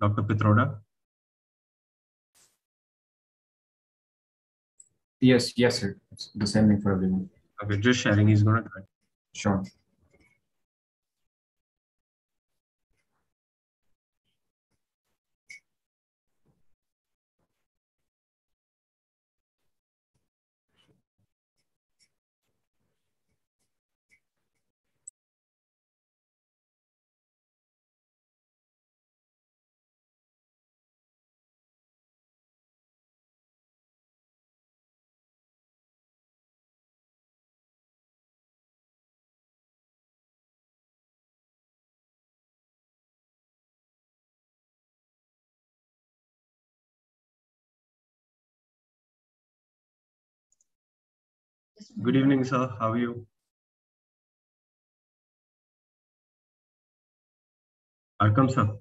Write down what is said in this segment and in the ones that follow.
Dr. Pitroda? Yes, sir. It's the same thing for everyone. Okay, just sharing. He's going to try. Sure. Good evening, sir. How are you? Welcome, sir.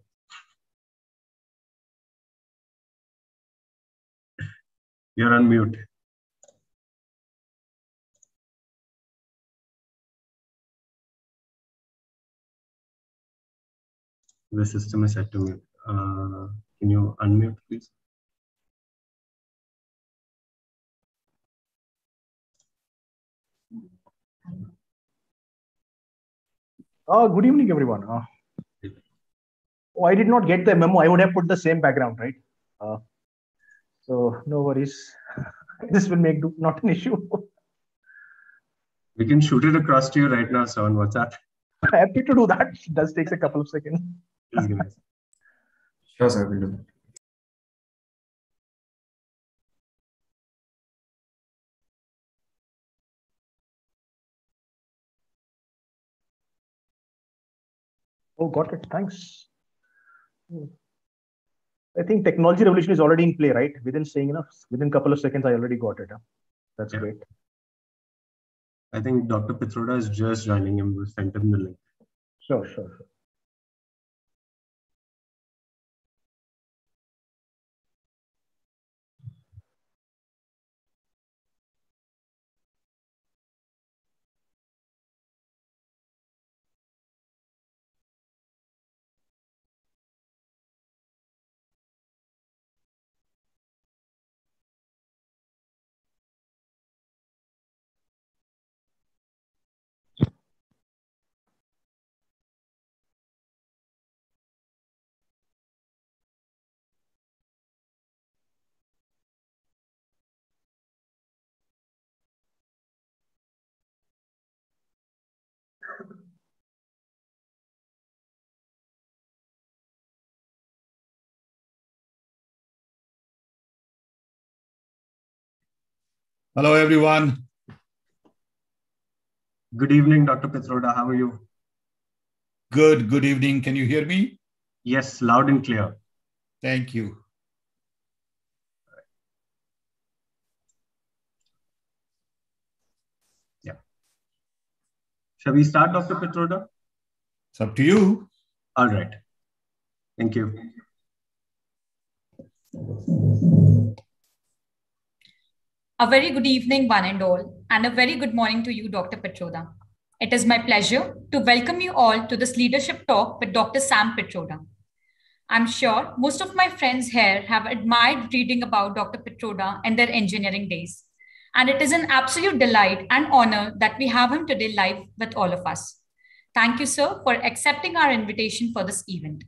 You're on mute. The system is set to mute. Can you unmute, please? Good evening, everyone. I did not get the memo. I would have put the same background, right? So no worries. This will make not an issue. We can shoot it across to you right now, sir, on WhatsApp. Happy to do that. It does take a couple of seconds. Please give me a second. Sure, sir. We'll do that. Oh, got it. Thanks. I think technology revolution is already in play, right? Within a couple of seconds, I already got it. That's great. I think Dr. Pitroda is just joining him. We sent him the link. Sure. Hello, everyone. Good evening, Dr. Pitroda. How are you? Good evening. Can you hear me? Yes, loud and clear. Thank you. Yeah. Shall we start, Dr. Pitroda? It's up to you. All right. Thank you. A very good evening, one and all, and a very good morning to you, Dr. Pitroda. It is my pleasure to welcome you all to this leadership talk with Dr. Sam Pitroda. I'm sure most of my friends here have admired reading about Dr. Pitroda in their engineering days. And it is an absolute delight and honor that we have him today live with all of us. Thank you, sir, for accepting our invitation for this event.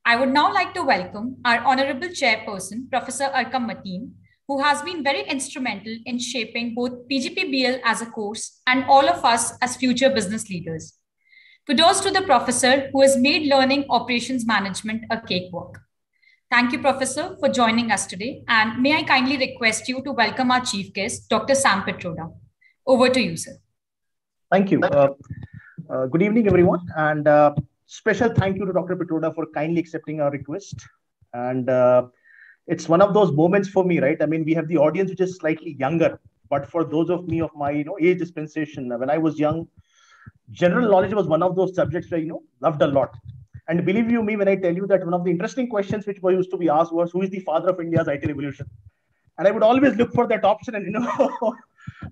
I would now like to welcome our Honorable Chairperson, Professor Arkam Mateen, who has been very instrumental in shaping both PGPBL as a course and all of us as future business leaders. Kudos to the professor who has made learning operations management a cakewalk. Thank you, Professor, for joining us today. And may I kindly request you to welcome our chief guest, Dr. Sam Pitroda. Over to you, sir. Thank you. Good evening, everyone. And special thank you to Dr. Pitroda for kindly accepting our request. And it's one of those moments for me, right? I mean, we have the audience which is slightly younger, but for those of me of my age dispensation, when I was young, general knowledge was one of those subjects I loved a lot. And believe you me when I tell you that one of the interesting questions which used to be asked was, who is the father of India's IT revolution? And I would always look for that option and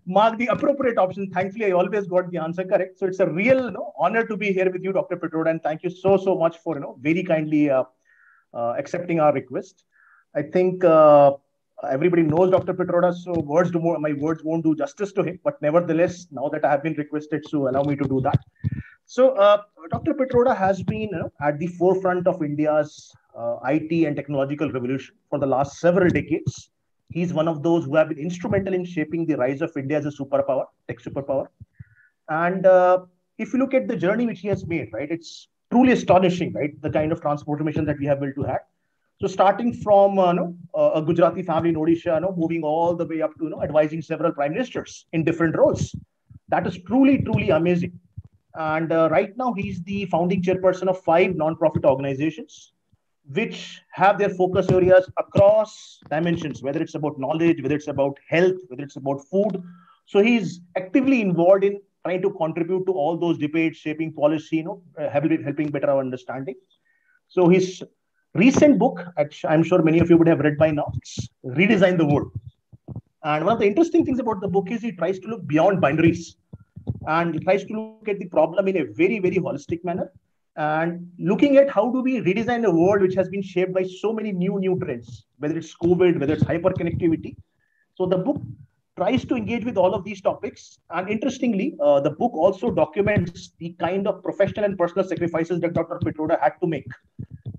mark the appropriate option. Thankfully, I always got the answer correct. So it's a real honor to be here with you, Dr. Pitroda, and thank you so much for very kindly accepting our request. I think everybody knows Dr. Pitroda, so my words won't do justice to him. But nevertheless, now that I have been requested, so allow me to do that. So Dr. Pitroda has been at the forefront of India's IT and technological revolution for the last several decades. He's one of those who have been instrumental in shaping the rise of India as a superpower, tech superpower. And if you look at the journey which he has made, right, it's truly astonishing, right, the kind of transformation that we have built to have. So starting from a Gujarati family in Odisha, moving all the way up to advising several prime ministers in different roles. That is truly, truly amazing. And right now, he's the founding chairperson of 5 non-profit organizations, which have their focus areas across dimensions, whether it's about knowledge, whether it's about health, whether it's about food. So he's actively involved in trying to contribute to all those debates, shaping policy, helping better our understanding. So his recent book, I'm sure many of you would have read by now, it's Redesign the World. And one of the interesting things about the book is he tries to look beyond binaries and he tries to look at the problem in a very, very holistic manner and looking at how do we redesign a world which has been shaped by so many new trends, whether it's COVID, whether it's hyperconnectivity. So the book tries to engage with all of these topics. And interestingly, the book also documents the kind of professional and personal sacrifices that Dr. Pitroda had to make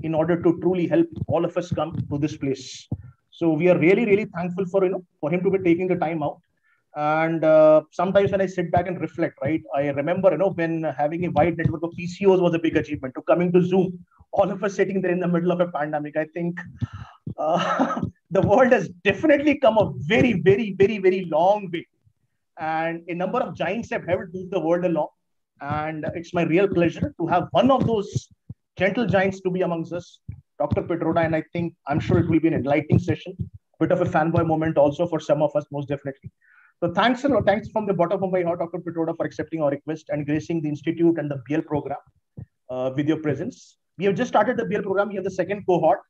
in order to truly help all of us come to this place. So we are really, really thankful for him to be taking the time out. And sometimes when I sit back and reflect, right, I remember, when having a wide network of PCOs was a big achievement, to coming to Zoom, all of us sitting there in the middle of a pandemic. I think the world has definitely come a very, very, very, very long way. And a number of giants have helped move the world along. And it's my real pleasure to have one of those gentle giants to be amongst us, Dr. Pitroda. And I'm sure it will be an enlightening session, bit of a fanboy moment also for some of us, most definitely. So thanks from the bottom of my heart, Dr. Pitroda, for accepting our request and gracing the Institute and the BL program with your presence. We have just started the BL program. We have the second cohort.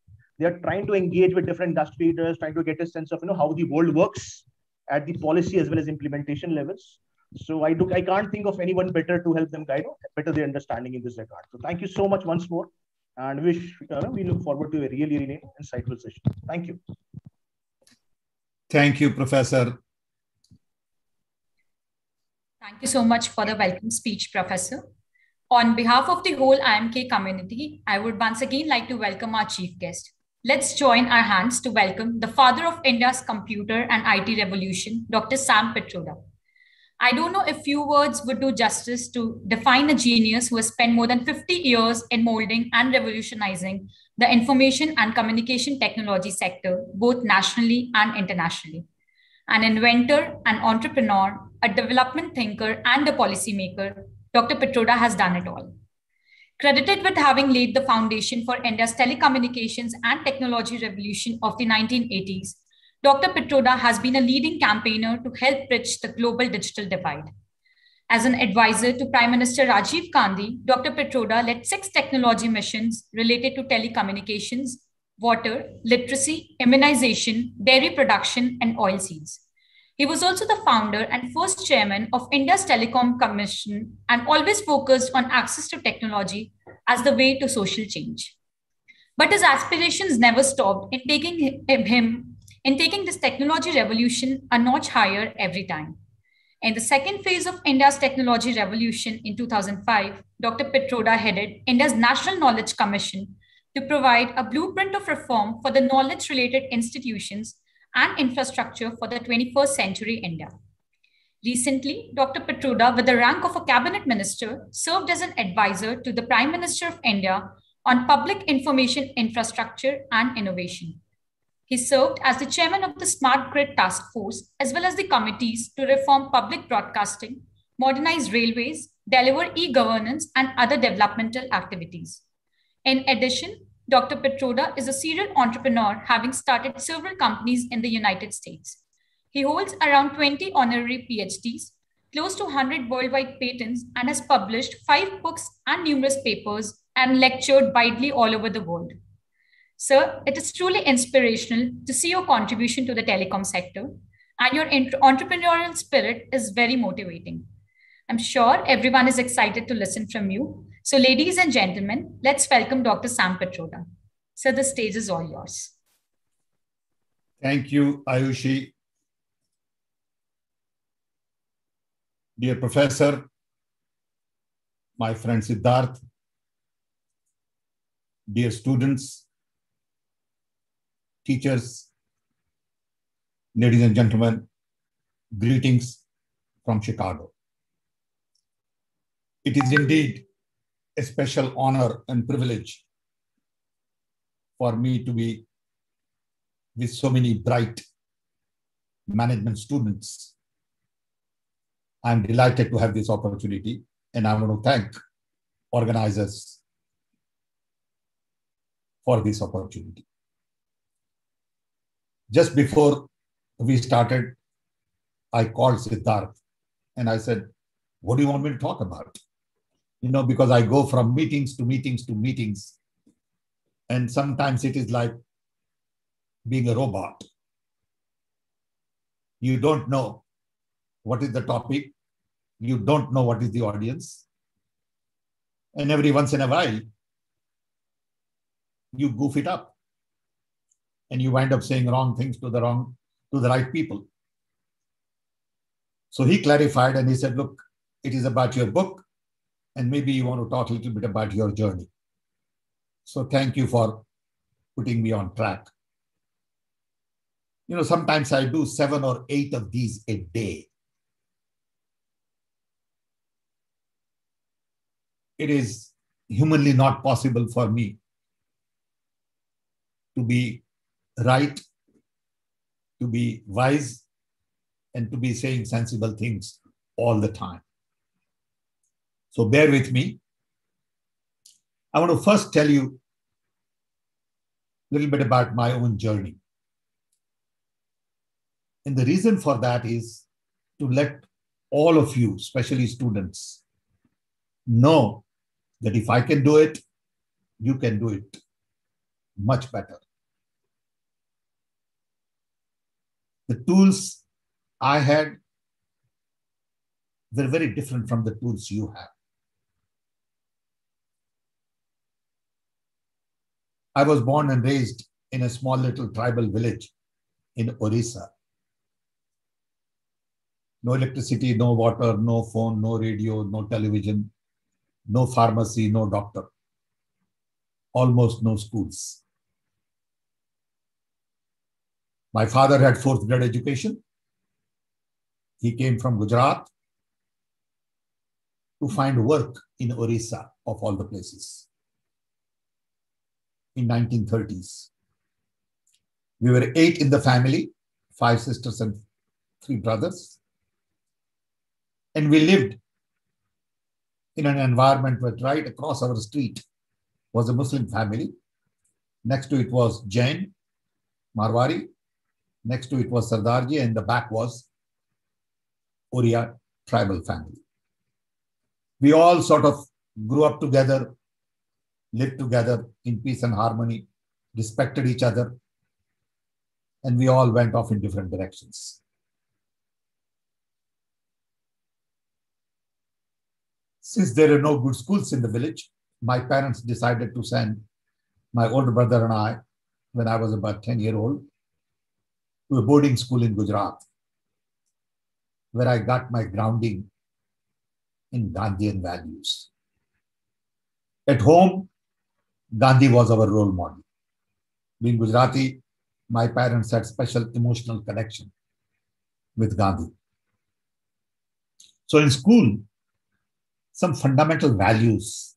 They are trying to engage with different industry leaders, trying to get a sense of how the world works at the policy as well as implementation levels. So I can't think of anyone better to help them guide better their understanding in this regard. So thank you so much once more, and we look forward to a really, really insightful session. Thank you. Thank you, Professor. Thank you so much for the welcome speech, Professor. On behalf of the whole IMK community, I would once again like to welcome our chief guest. Let's join our hands to welcome the father of India's computer and IT revolution, Dr. Sam Pitroda. I don't know if few words would do justice to define a genius who has spent more than 50 years in molding and revolutionizing the information and communication technology sector, both nationally and internationally. An inventor, an entrepreneur, a development thinker, and a policymaker, Dr. Pitroda has done it all. Credited with having laid the foundation for India's telecommunications and technology revolution of the 1980s, Dr. Pitroda has been a leading campaigner to help bridge the global digital divide. As an advisor to Prime Minister Rajiv Gandhi, Dr. Pitroda led 6 technology missions related to telecommunications, water, literacy, immunization, dairy production, and oilseeds. He was also the founder and first chairman of India's Telecom Commission and always focused on access to technology as the way to social change. But his aspirations never stopped in taking this technology revolution a notch higher every time. In the second phase of India's technology revolution in 2005, Dr. Pitroda headed India's National Knowledge Commission to provide a blueprint of reform for the knowledge-related institutions and infrastructure for the 21st century India. Recently, Dr. Pitroda, with the rank of a cabinet minister, served as an advisor to the Prime Minister of India on public information infrastructure and innovation. He served as the chairman of the Smart Grid Task Force, as well as the committees to reform public broadcasting, modernize railways, deliver e-governance, and other developmental activities. In addition, Dr. Pitroda is a serial entrepreneur, having started several companies in the United States. He holds around 20 honorary PhDs, close to 100 worldwide patents, and has published 5 books and numerous papers and lectured widely all over the world. Sir, it is truly inspirational to see your contribution to the telecom sector, and your entrepreneurial spirit is very motivating. I'm sure everyone is excited to listen from you. So ladies and gentlemen, let's welcome Dr. Sam Pitroda. Sir, the stage is all yours. Thank you, Ayushi. Dear Professor, my friend Siddharth, dear students, teachers, ladies and gentlemen, greetings from Chicago. It is indeed a special honor and privilege for me to be with so many bright management students. I'm delighted to have this opportunity, and I want to thank organizers for this opportunity. Just before we started, I called Siddharth and I said, what do you want me to talk about? Because I go from meetings to meetings to meetings, and sometimes it is like being a robot. You don't know what is the topic. You don't know what is the audience. And every once in a while, you goof it up and you wind up saying wrong things to the right people. So he clarified and he said, look, it is about your book, and maybe you want to talk a little bit about your journey. So thank you for putting me on track. Sometimes I do 7 or 8 of these a day. It is humanly not possible for me to be right, to be wise, and to be saying sensible things all the time. So bear with me. I want to first tell you a little bit about my own journey. And the reason for that is to let all of you, especially students, know that if I can do it, you can do it much better. The tools I had were very different from the tools you have. I was born and raised in a small little tribal village in Orissa. No electricity, no water, no phone, no radio, no television, no pharmacy, no doctor. Almost no schools. My father had 4th grade education. He came from Gujarat to find work in Orissa, of all the places, in 1930s. We were 8 in the family, 5 sisters and 3 brothers. And we lived in an environment where right across our street was a Muslim family. Next to it was Jain, Marwari. Next to it was Sardarji, and the back was Oriya tribal family. We all sort of grew up together, lived together in peace and harmony, respected each other, and we all went off in different directions. Since there are no good schools in the village, my parents decided to send my older brother and I, when I was about 10 years old, to a boarding school in Gujarat, where I got my grounding in Gandhian values. At home, Gandhi was our role model. Being Gujarati, my parents had special emotional connection with Gandhi. So in school, some fundamental values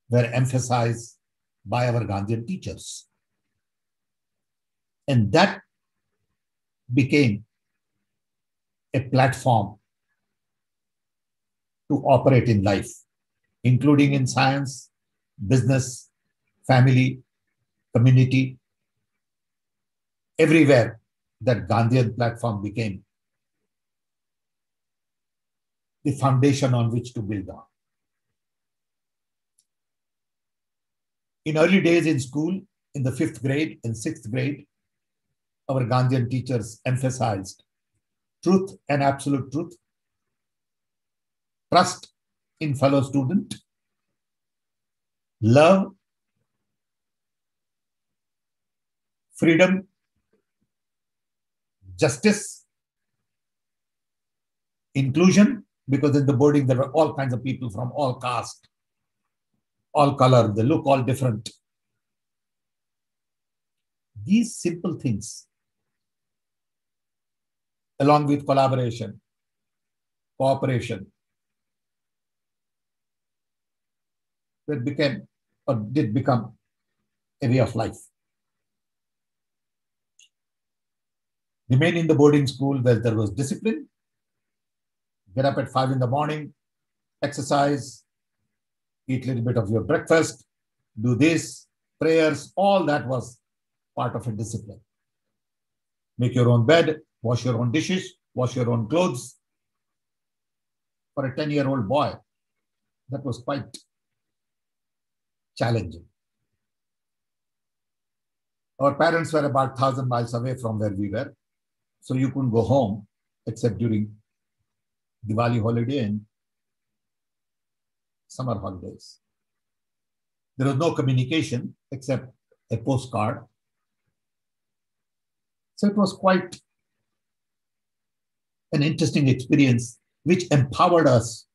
were emphasized by our Gandhian teachers. And that became a platform to operate in life, including in science, business, family, community. Everywhere that Gandhian platform became the foundation on which to build on. In early days in school, in the 5th grade and 6th grade, our Gandhian teachers emphasized truth and absolute truth, trust in fellow student, love freedom, justice, inclusion, because in the boarding there were all kinds of people from all caste, all color, they look all different. These simple things, along with collaboration, cooperation, that became or did become a way of life. Remain in the boarding school where there was discipline, get up at 5 in the morning, exercise, eat a little bit of your breakfast, do this, prayers, all that was part of a discipline. Make your own bed, wash your own dishes, wash your own clothes. For a 10-year-old boy, that was quite challenging. Our parents were about 1,000 miles away from where we were, so you couldn't go home except during Diwali holiday and summer holidays. There was no communication except a postcard. So it was quite an interesting experience, which empowered us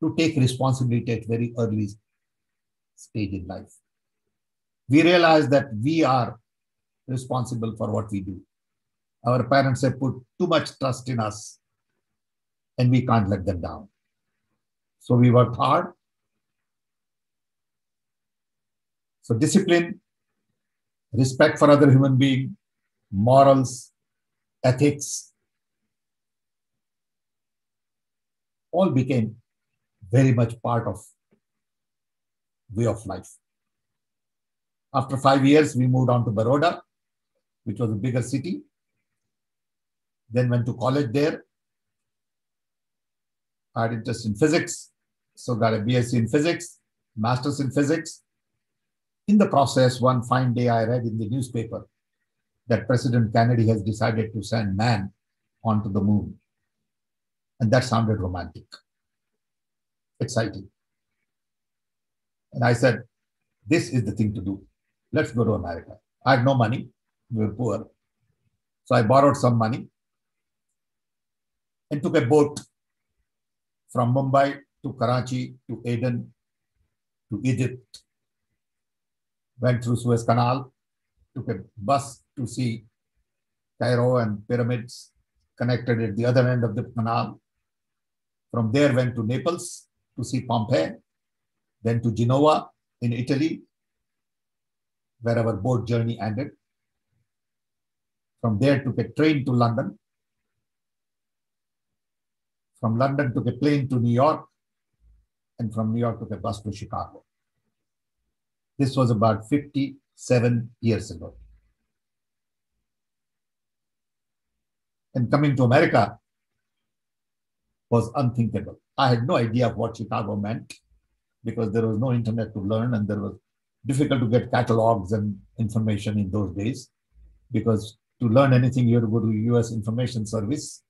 to take responsibility at very early stage in life. We realized that we are responsible for what we do. Our parents have put too much trust in us and we can't let them down. So we worked hard. So discipline, respect for other human beings, morals, ethics, all became very much part of way of life. After 5 years, we moved on to Baroda, which was a bigger city. Then went to college there. I had interest in physics, so got a BSc in physics, master's in physics. In the process, one fine day, I read in the newspaper that President Kennedy has decided to send man onto the moon. And that sounded romantic, exciting. And I said, this is the thing to do. Let's go to America. I had no money. We were poor. So I borrowed some money and took a boat from Mumbai to Karachi to Aden to Egypt. Went through Suez Canal, took a bus to see Cairo and pyramids, connected at the other end of the canal. From there went to Naples to see Pompeii, then to Genoa in Italy, where our boat journey ended. From there took a train to London. From London took a plane to New York, and from New York took a bus to Chicago. This was about 57 years ago. And coming to America was unthinkable. I had no idea of what Chicago meant because there was no internet to learn and there was difficult to get catalogs and information in those days because to learn anything, you had to go to US Information Service.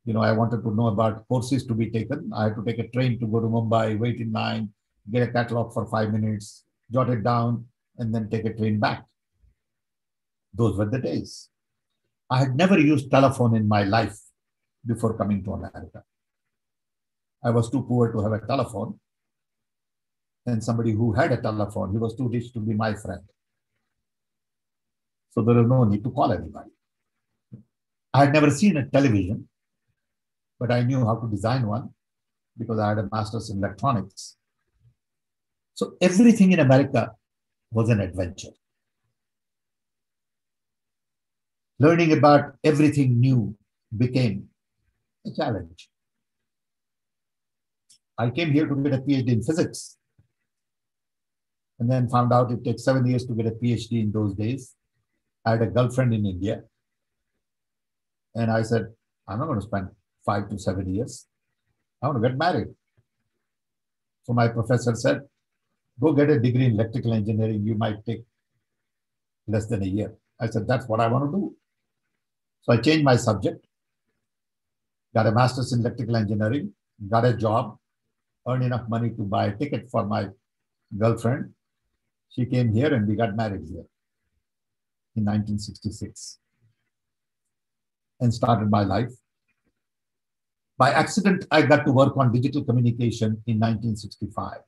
You know, I wanted to know about courses to be taken. I had to take a train to go to Mumbai, wait in line, get a catalog for 5 minutes, jot it down, and then take a train back. Those were the days. I had never used telephone in my life before coming to America. I was too poor to have a telephone. And somebody who had a telephone, he was too rich to be my friend. So there was no need to call anybody. I had never seen a television, but I knew how to design one because I had a master's in electronics. So everything in America was an adventure. Learning about everything new became a challenge. I came here to get a PhD in physics and then found out it takes 7 years to get a PhD in those days. I had a girlfriend in India and I said, I'm not going to spend 5 to 7 years. I want to get married. So my professor said, go get a degree in electrical engineering. You might take less than a year. I said, that's what I want to do. So I changed my subject, got a master's in electrical engineering, got a job, earned enough money to buy a ticket for my girlfriend. She came here and we got married here. in 1966 and started my life. By accident, I got to work on digital communication in 1965.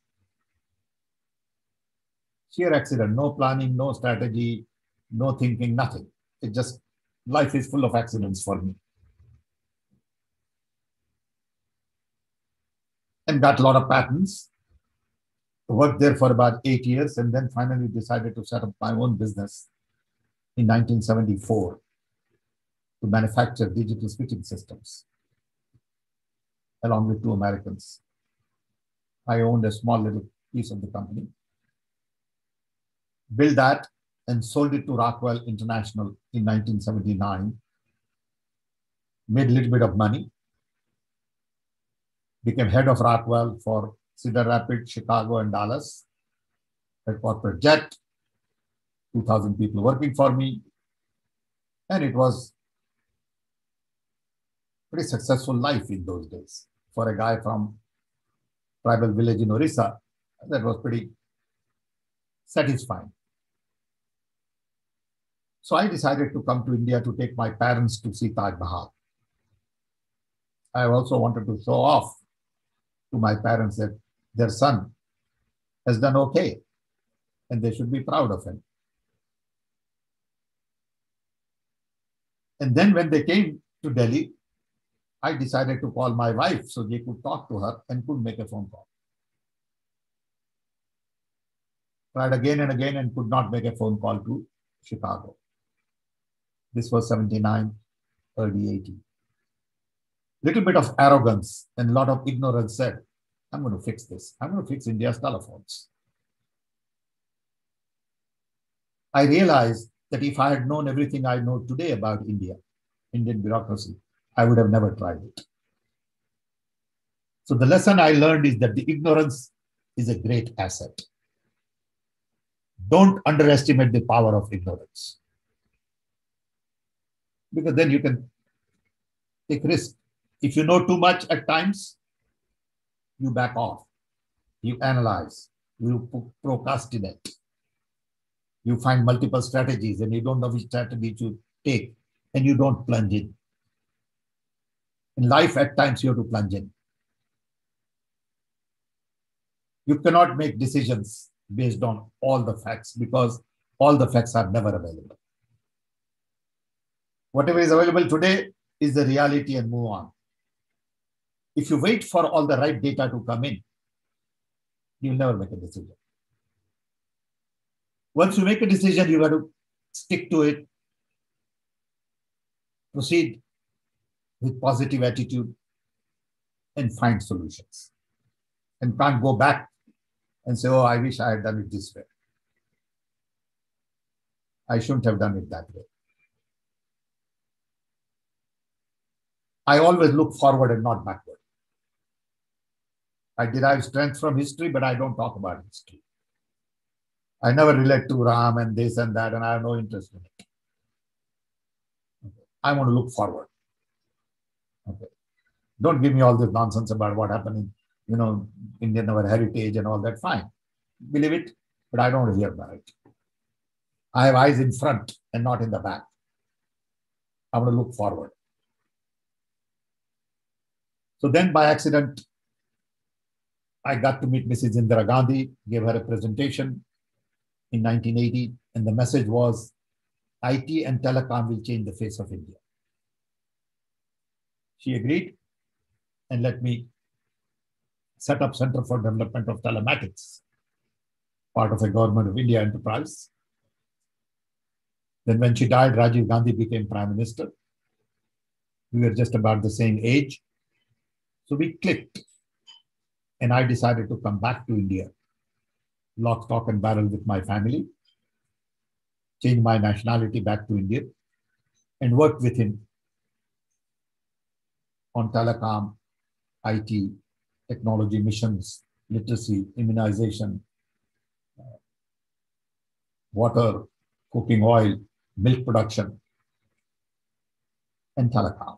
Sheer accident, no planning, no strategy, no thinking, nothing. It just, life is full of accidents for me. And got a lot of patents. Worked there for about 8 years and then finally decided to set up my own business in 1974 to manufacture digital switching systems along with 2 Americans. I owned a small little piece of the company, built that and sold it to Rockwell International in 1979, made a little bit of money, became head of Rockwell for Cedar Rapids, Chicago, and Dallas, a corporate jet, 2,000 people working for me. And it was a pretty successful life in those days. For a guy from tribal village in Orissa, that was pretty satisfying. So I decided to come to India to take my parents to see Taj Mahal. I also wanted to show off to my parents that their son has done okay and they should be proud of him. And then when they came to Delhi, I decided to call my wife so they could talk to her and could make a phone call. Tried again and again and could not make a phone call to Chicago. This was 79, early 80. Little bit of arrogance and a lot of ignorance said, I'm going to fix this. I'm going to fix India's telephones. I realized that if I had known everything I know today about India, Indian bureaucracy, I would have never tried it. So the lesson I learned is that the ignorance is a great asset. Don't underestimate the power of ignorance, because then you can take risk. If you know too much at times, you back off, you analyze, you procrastinate, you find multiple strategies and you don't know which strategy to take and you don't plunge in. In life, at times, you have to plunge in. You cannot make decisions based on all the facts because all the facts are never available. Whatever is available today is the reality and move on. If you wait for all the right data to come in, you'll never make a decision. Once you make a decision, you got to stick to it, proceed with positive attitude, and find solutions. And can't go back and say, oh, I wish I had done it this way. I shouldn't have done it that way. I always look forward and not backward. I derive strength from history, but I don't talk about history. I never relate to Ram and this and that, and I have no interest in it. Okay. I want to look forward. Okay. Don't give me all this nonsense about what happened in, Indian our heritage and all that. Fine. Believe it, but I don't want to hear about it. I have eyes in front and not in the back. I want to look forward. So then by accident, I got to meet Mrs. Indira Gandhi, gave her a presentation in 1980, and the message was, IT and telecom will change the face of India. She agreed and let me set up Center for Development of Telematics, part of a Government of India enterprise. Then when she died, Rajiv Gandhi became Prime Minister. We were just about the same age. So we clicked. And I decided to come back to India, lock, stock, and barrel with my family, change my nationality back to India, and work with him on telecom, IT, technology missions, literacy, immunization, water, cooking oil, milk production, and telecom.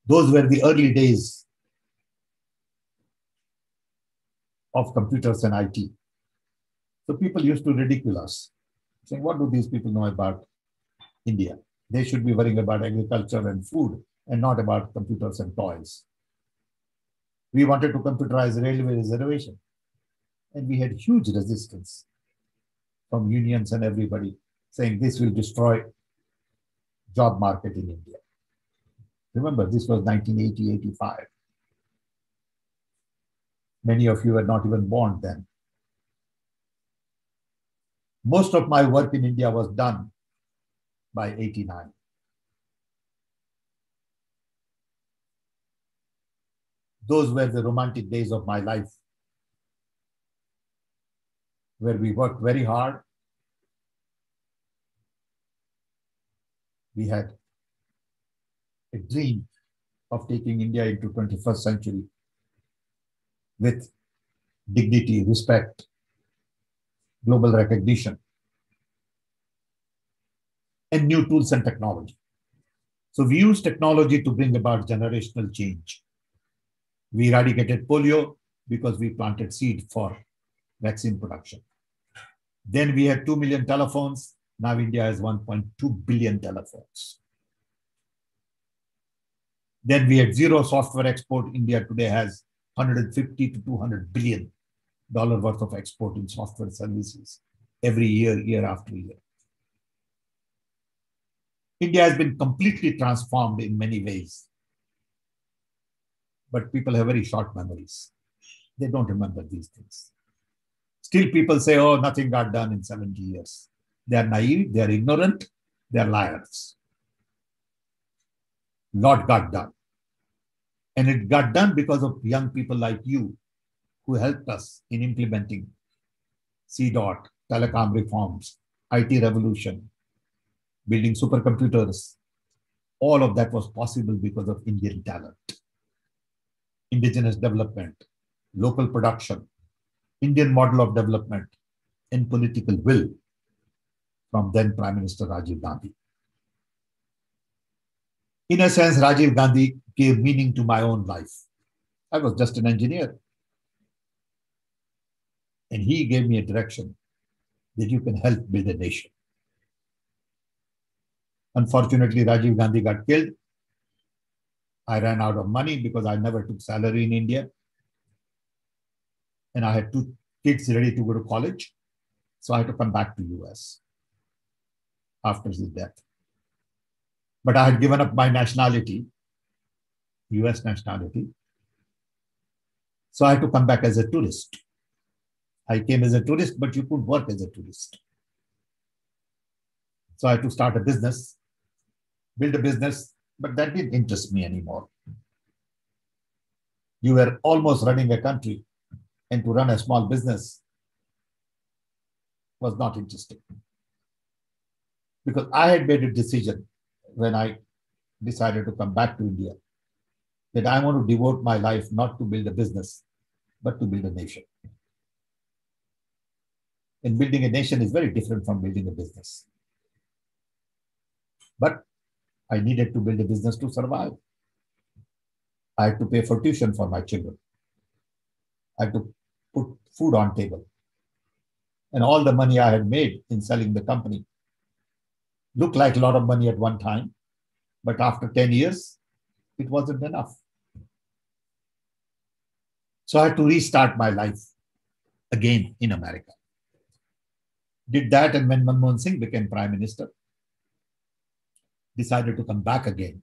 Those were the early days of computers and IT. So people used to ridicule us, saying, what do these people know about India? They should be worrying about agriculture and food and not about computers and toys. We wanted to computerize railway reservation, and we had huge resistance from unions and everybody saying this will destroy job market in India. Remember, this was 1980-85. Many of you were not even born then. Most of my work in India was done by 89. Those were the romantic days of my life, where we worked very hard. We had a dream of taking India into 21st century with dignity, respect, global recognition, and new tools and technology. So we used technology to bring about generational change. We eradicated polio because we planted seed for vaccine production. Then we had 2 million telephones. Now India has 1.2 billion telephones. Then we had zero software export. India today has 150 to 200 billion dollar worth of export in software services every year, year after year. India has been completely transformed in many ways. But people have very short memories. They don't remember these things. Still people say, oh, nothing got done in 70 years. They are naive, they are ignorant, they are liars. Lot got done. And it got done because of young people like you who helped us in implementing CDOT, telecom reforms, IT revolution, building supercomputers. All of that was possible because of Indian talent, indigenous development, local production, Indian model of development, and political will from then Prime Minister Rajiv Gandhi. In a sense, Rajiv Gandhi gave meaning to my own life. I was just an engineer. And he gave me a direction that you can help build a nation. Unfortunately, Rajiv Gandhi got killed. I ran out of money because I never took salary in India. And I had 2 kids ready to go to college. So I had to come back to US after his death. But I had given up my nationality, US nationality. So I had to come back as a tourist. I came as a tourist, but you could work as a tourist. So I had to start a business, build a business, but that didn't interest me anymore. You were almost running a country, and to run a small business was not interesting. Because I had made a decision when I decided to come back to India that I want to devote my life not to build a business, but to build a nation. And building a nation is very different from building a business. But I needed to build a business to survive. I had to pay for tuition for my children. I had to put food on table. And all the money I had made in selling the company looked like a lot of money at one time, but after 10 years, it wasn't enough. So I had to restart my life again in America. Did that, and when Manmohan Singh became Prime Minister, decided to come back again,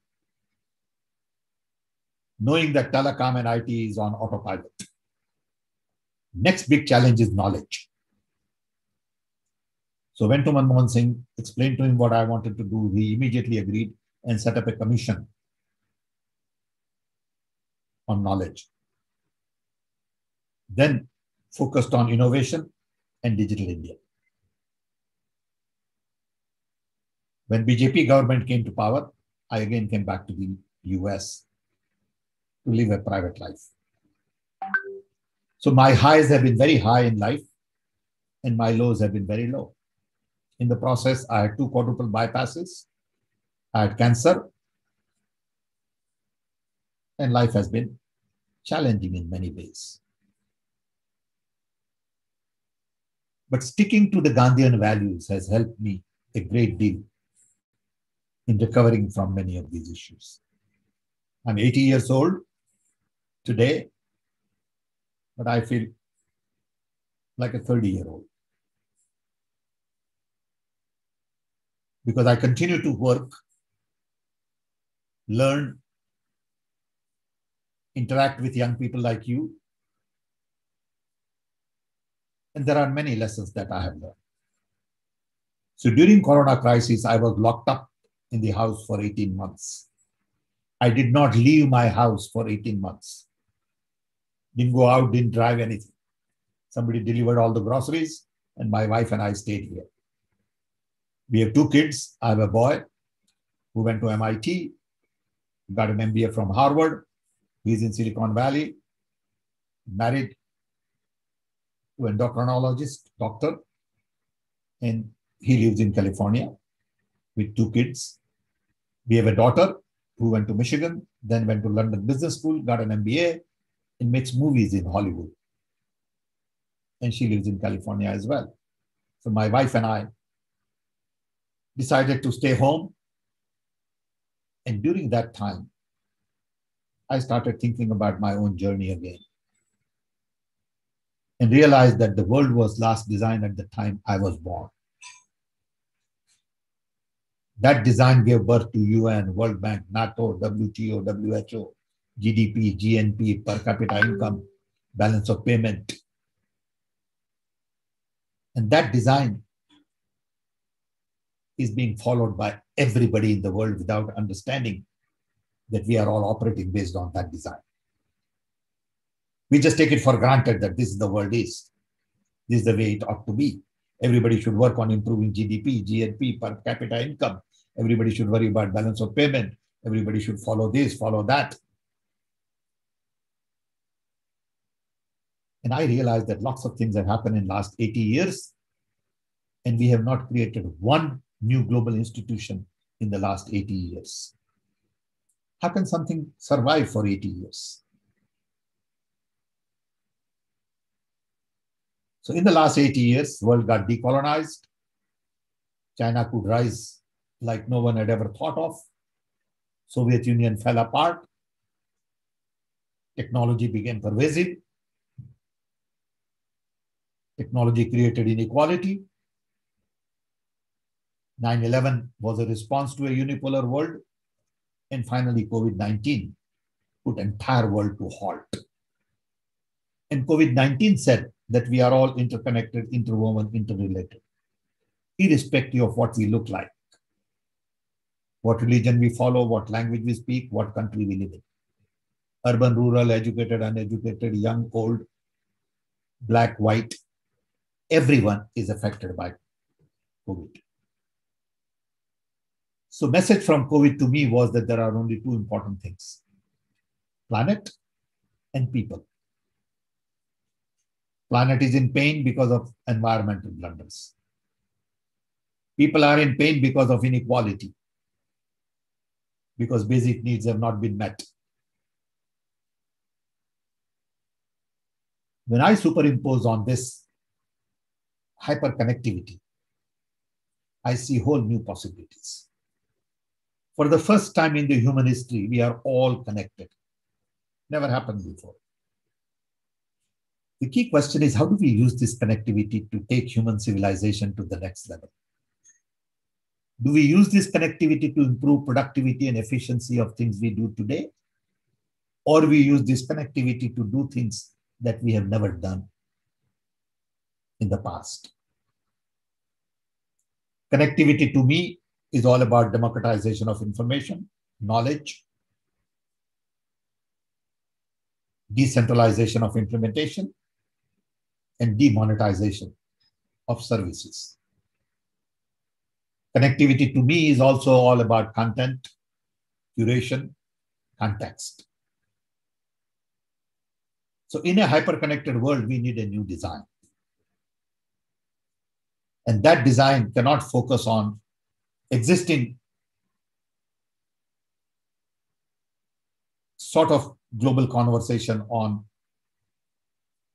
knowing that telecom and IT is on autopilot. Next big challenge is knowledge. So went to Manmohan Singh, explained to him what I wanted to do. He immediately agreed and set up a commission on knowledge. Then focused on innovation and digital India. When BJP government came to power, I again came back to the US to live a private life. So my highs have been very high in life and my lows have been very low. In the process, I had 2 quadruple bypasses. I had cancer. And life has been challenging in many ways. But sticking to the Gandhian values has helped me a great deal in recovering from many of these issues. I'm 80 years old today, but I feel like a 30-year-old. Because I continue to work, learn, interact with young people like you. And there are many lessons that I have learned. So during Corona crisis, I was locked up in the house for 18 months. I did not leave my house for 18 months. Didn't go out, didn't drive anything. Somebody delivered all the groceries and my wife and I stayed here. We have 2 kids. I have a boy who went to MIT, got an MBA from Harvard. He's in Silicon Valley, married to an endocrinologist, doctor, and he lives in California with 2 kids. We have a daughter who went to Michigan, then went to London Business School, got an MBA, and makes movies in Hollywood. And she lives in California as well. So my wife and I decided to stay home. And during that time, I started thinking about my own journey again and realized that the world was last designed at the time I was born. That design gave birth to UN, World Bank, NATO, WTO, WHO, GDP, GNP, per capita income, balance of payment. And that design is being followed by everybody in the world without understanding that we are all operating based on that design. We just take it for granted that this is the world is. This is the way it ought to be. Everybody should work on improving GDP, GNP, per capita income. Everybody should worry about balance of payment. Everybody should follow this, follow that. And I realized that lots of things have happened in the last 80 years, and we have not created one new global institution in the last 80 years. How can something survive for 80 years? So in the last 80 years, the world got decolonized. China could rise like no one had ever thought of. Soviet Union fell apart. Technology became pervasive. Technology created inequality. 9/11 was a response to a unipolar world. And finally, COVID-19 put the entire world to halt. And COVID-19 said that we are all interconnected, interwoven, interrelated, irrespective of what we look like, what religion we follow, what language we speak, what country we live in. Urban, rural, educated, uneducated, young, old, black, white, everyone is affected by COVID. So message from COVID to me was that there are only 2 important things: planet and people. Planet is in pain because of environmental blunders. People are in pain because of inequality, because basic needs have not been met. When I superimpose on this hyperconnectivity, I see whole new possibilities. For the first time in the human history, we are all connected. Never happened before. The key question is, how do we use this connectivity to take human civilization to the next level? Do we use this connectivity to improve productivity and efficiency of things we do today? Or we use this connectivity to do things that we have never done in the past? Connectivity to me is all about democratization of information, knowledge, decentralization of implementation, and demonetization of services. Connectivity to me is also all about content, curation, context. So in a hyper-connected world, we need a new design. And that design cannot focus on existing sort of global conversation on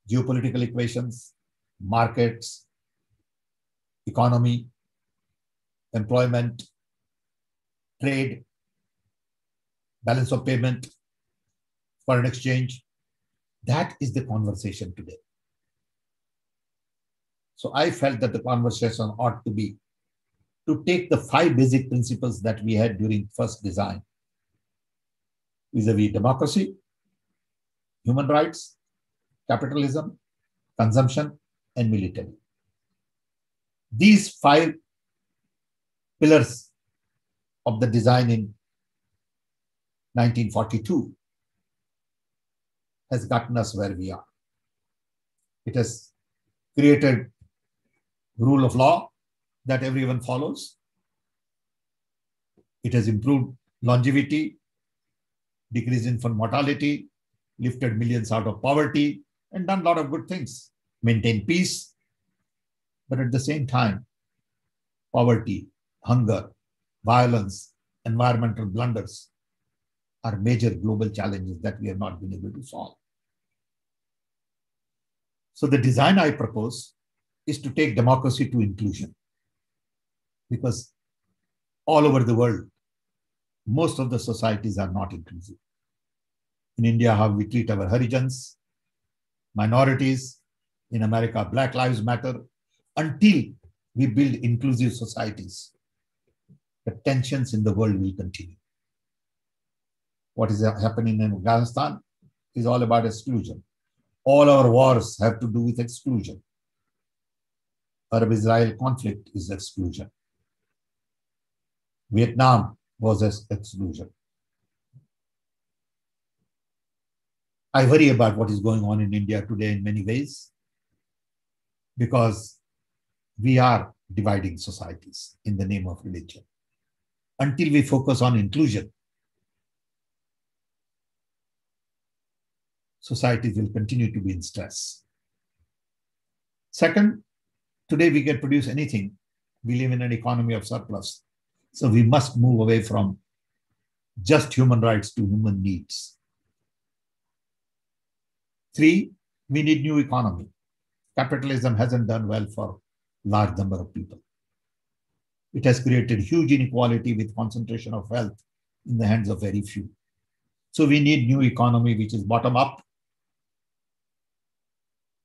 geopolitical equations, markets, economy, employment, trade, balance of payment, foreign exchange. That is the conversation today. So I felt that the conversation ought to be to take the 5 basic principles that we had during first design, vis-a-vis democracy, human rights, capitalism, consumption, and military. These 5 pillars of the design in 1942 has gotten us where we are. It has created rule of law that everyone follows. It has improved longevity, decreased infant mortality, lifted millions out of poverty, and done a lot of good things. Maintained peace, but at the same time, poverty, hunger, violence, environmental blunders are major global challenges that we have not been able to solve. So the design I propose is to take democracy to inclusion, because all over the world, most of the societies are not inclusive. In India, how we treat our Harijans, minorities. In America, Black Lives Matter. Until we build inclusive societies, the tensions in the world will continue. What is happening in Afghanistan is all about exclusion. All our wars have to do with exclusion. Arab-Israel conflict is exclusion. Vietnam was exclusion. I worry about what is going on in India today in many ways, because we are dividing societies in the name of religion. Until we focus on inclusion, societies will continue to be in stress. Second, today we can produce anything. We live in an economy of surplus. So we must move away from just human rights to human needs. 3, we need new economy. Capitalism hasn't done well for a large number of people. It has created huge inequality with concentration of wealth in the hands of very few. So we need new economy which is bottom up,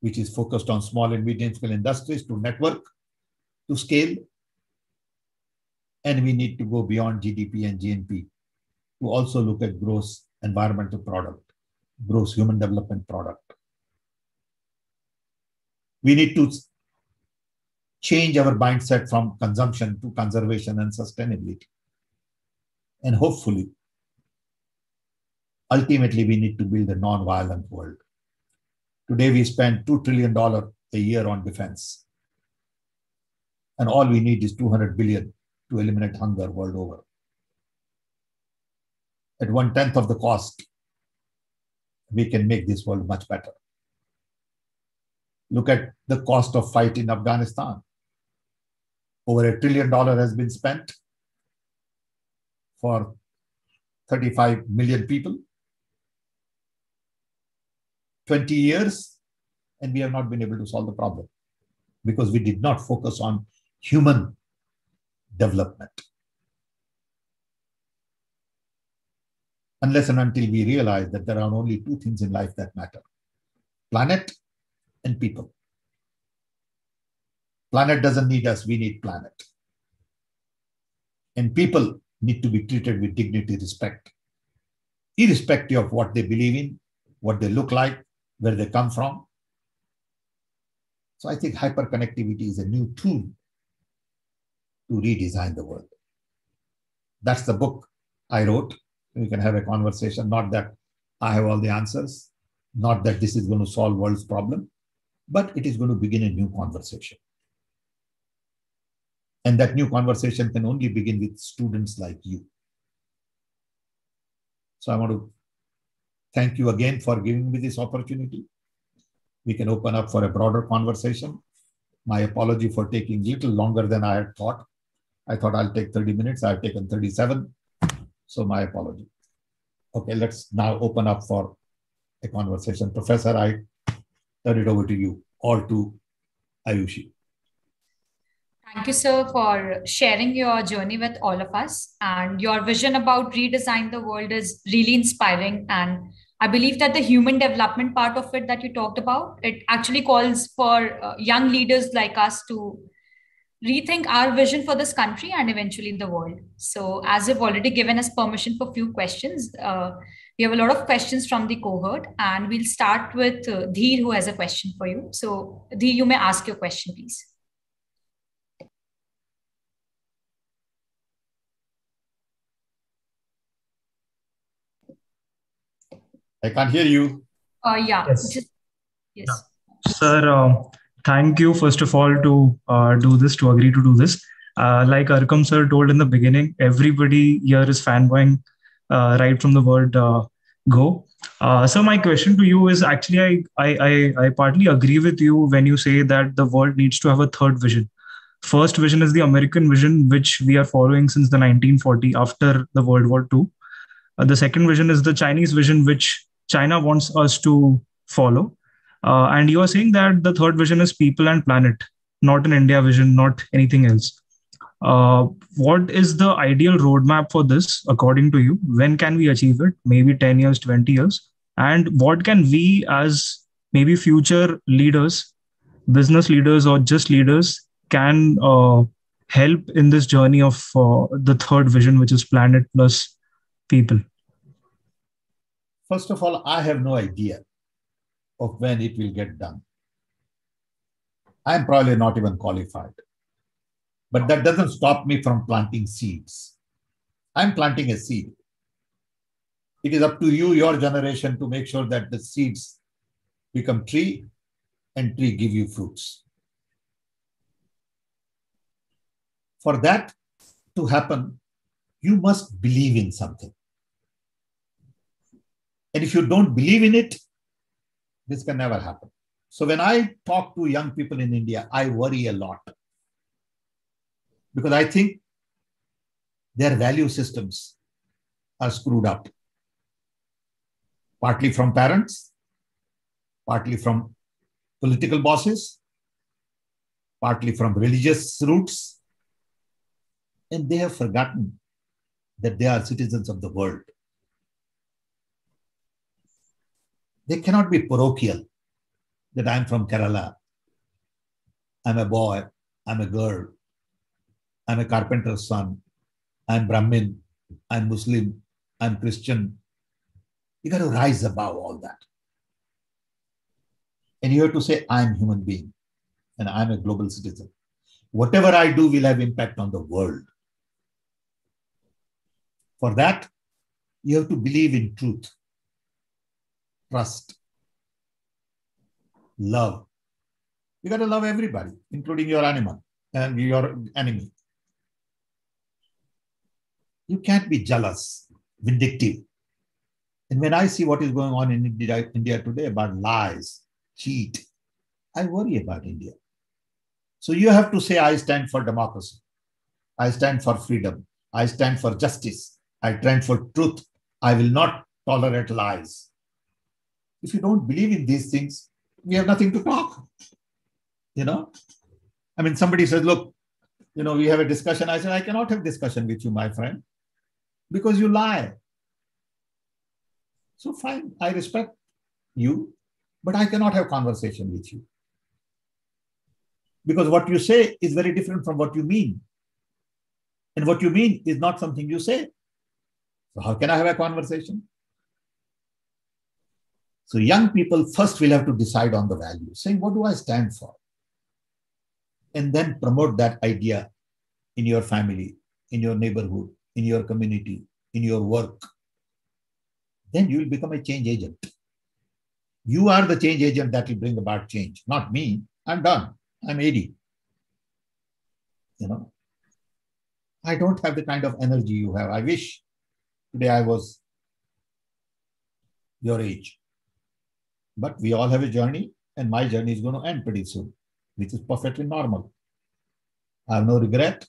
which is focused on small and medium scale industries to network, to scale. And we need to go beyond GDP and GNP to also look at gross environmental product, gross human development product. We need to change our mindset from consumption to conservation and sustainability. And hopefully, ultimately, we need to build a non-violent world. Today, we spend $2 trillion a year on defense. And all we need is 200 billion to eliminate hunger world over. At 1/10 of the cost, we can make this world much better. Look at the cost of fight in Afghanistan. Over $1 trillion has been spent for 35 million people. 20 years, and we have not been able to solve the problem because we did not focus on human development. Unless and until we realize that there are only 2 things in life that matter: planet and people. Planet doesn't need us, we need planet. And people need to be treated with dignity, respect, irrespective of what they believe in, what they look like, where they come from. So I think hyperconnectivity is a new tool to redesign the world. That's the book I wrote. We can have a conversation, not that I have all the answers, not that this is going to solve world's problem, but it is going to begin a new conversation. And that new conversation can only begin with students like you. So I want to thank you again for giving me this opportunity. We can open up for a broader conversation. My apology for taking a little longer than I had thought. I thought I'll take 30 minutes. I've taken 37. So my apology. Okay, let's now open up for a conversation. Professor, I turn it over to you or to Ayushi. Thank you, sir, for sharing your journey with all of us. And your vision about redesign the world is really inspiring. And I believe that the human development part of it that you talked about, it actually calls for young leaders like us to rethink our vision for this country and eventually the world. So, as you've already given us permission for a few questions, we have a lot of questions from the cohort, and we'll start with Dheer, who has a question for you. So, Dheer, you may ask your question, please. I can't hear you. Yeah, Yes. just yes. Yeah. Sir, thank you first of all to to agree to do this. Like Arkham sir told in the beginning, everybody here is fanboying right from the word go. So my question to you is actually I partly agree with you when you say that the world needs to have a third vision. First vision is the American vision, which we are following since the 1940 after the World War II. The second vision is the Chinese vision, which China wants us to follow. And you are saying that the third vision is people and planet, not an India vision, not anything else. What is the ideal roadmap for this, according to you? When can we achieve it? Maybe 10 years, 20 years? And what can we, as maybe future leaders, business leaders, or just leaders, can help in this journey of the third vision, which is planet plus people? First of all, I have no idea of when it will get done. I'm probably not even qualified. But that doesn't stop me from planting seeds. I'm planting a seed. It is up to you, your generation, to make sure that the seeds become tree and tree give you fruits. For that to happen, you must believe in something. And if you don't believe in it, this can never happen. So when I talk to young people in India, I worry a lot. Because I think their value systems are screwed up. Partly from parents, partly from political bosses, partly from religious roots. And they have forgotten that they are citizens of the world. They cannot be parochial, that I'm from Kerala, I'm a boy, I'm a girl, I'm a carpenter's son, I'm Brahmin, I'm Muslim, I'm Christian. You got to rise above all that. And you have to say, I'm a human being and I'm a global citizen. Whatever I do will have impact on the world. For that, you have to believe in truth, trust, love. You got to love everybody, including your animal and your enemy. You can't be jealous, vindictive. And when I see what is going on in India today about lies, cheat, I worry about India. So you have to say, I stand for democracy. I stand for freedom. I stand for justice. I stand for truth. I will not tolerate lies. If you don't believe in these things, we have nothing to talk. You know, I mean, somebody says, look, you know, we have a discussion. I said, I cannot have discussion with you, my friend, because you lie. So fine, I respect you, but I cannot have conversation with you. Because what you say is very different from what you mean. And what you mean is not something you say. So how can I have a conversation? So young people first will have to decide on the value, saying, what do I stand for? And then promote that idea in your family, in your neighborhood, in your community, in your work. Then you will become a change agent. You are the change agent that will bring about change, not me. I'm done. I'm 80. You know, I don't have the kind of energy you have. I wish today I was your age. But we all have a journey, and my journey is going to end pretty soon, which is perfectly normal. I have no regret.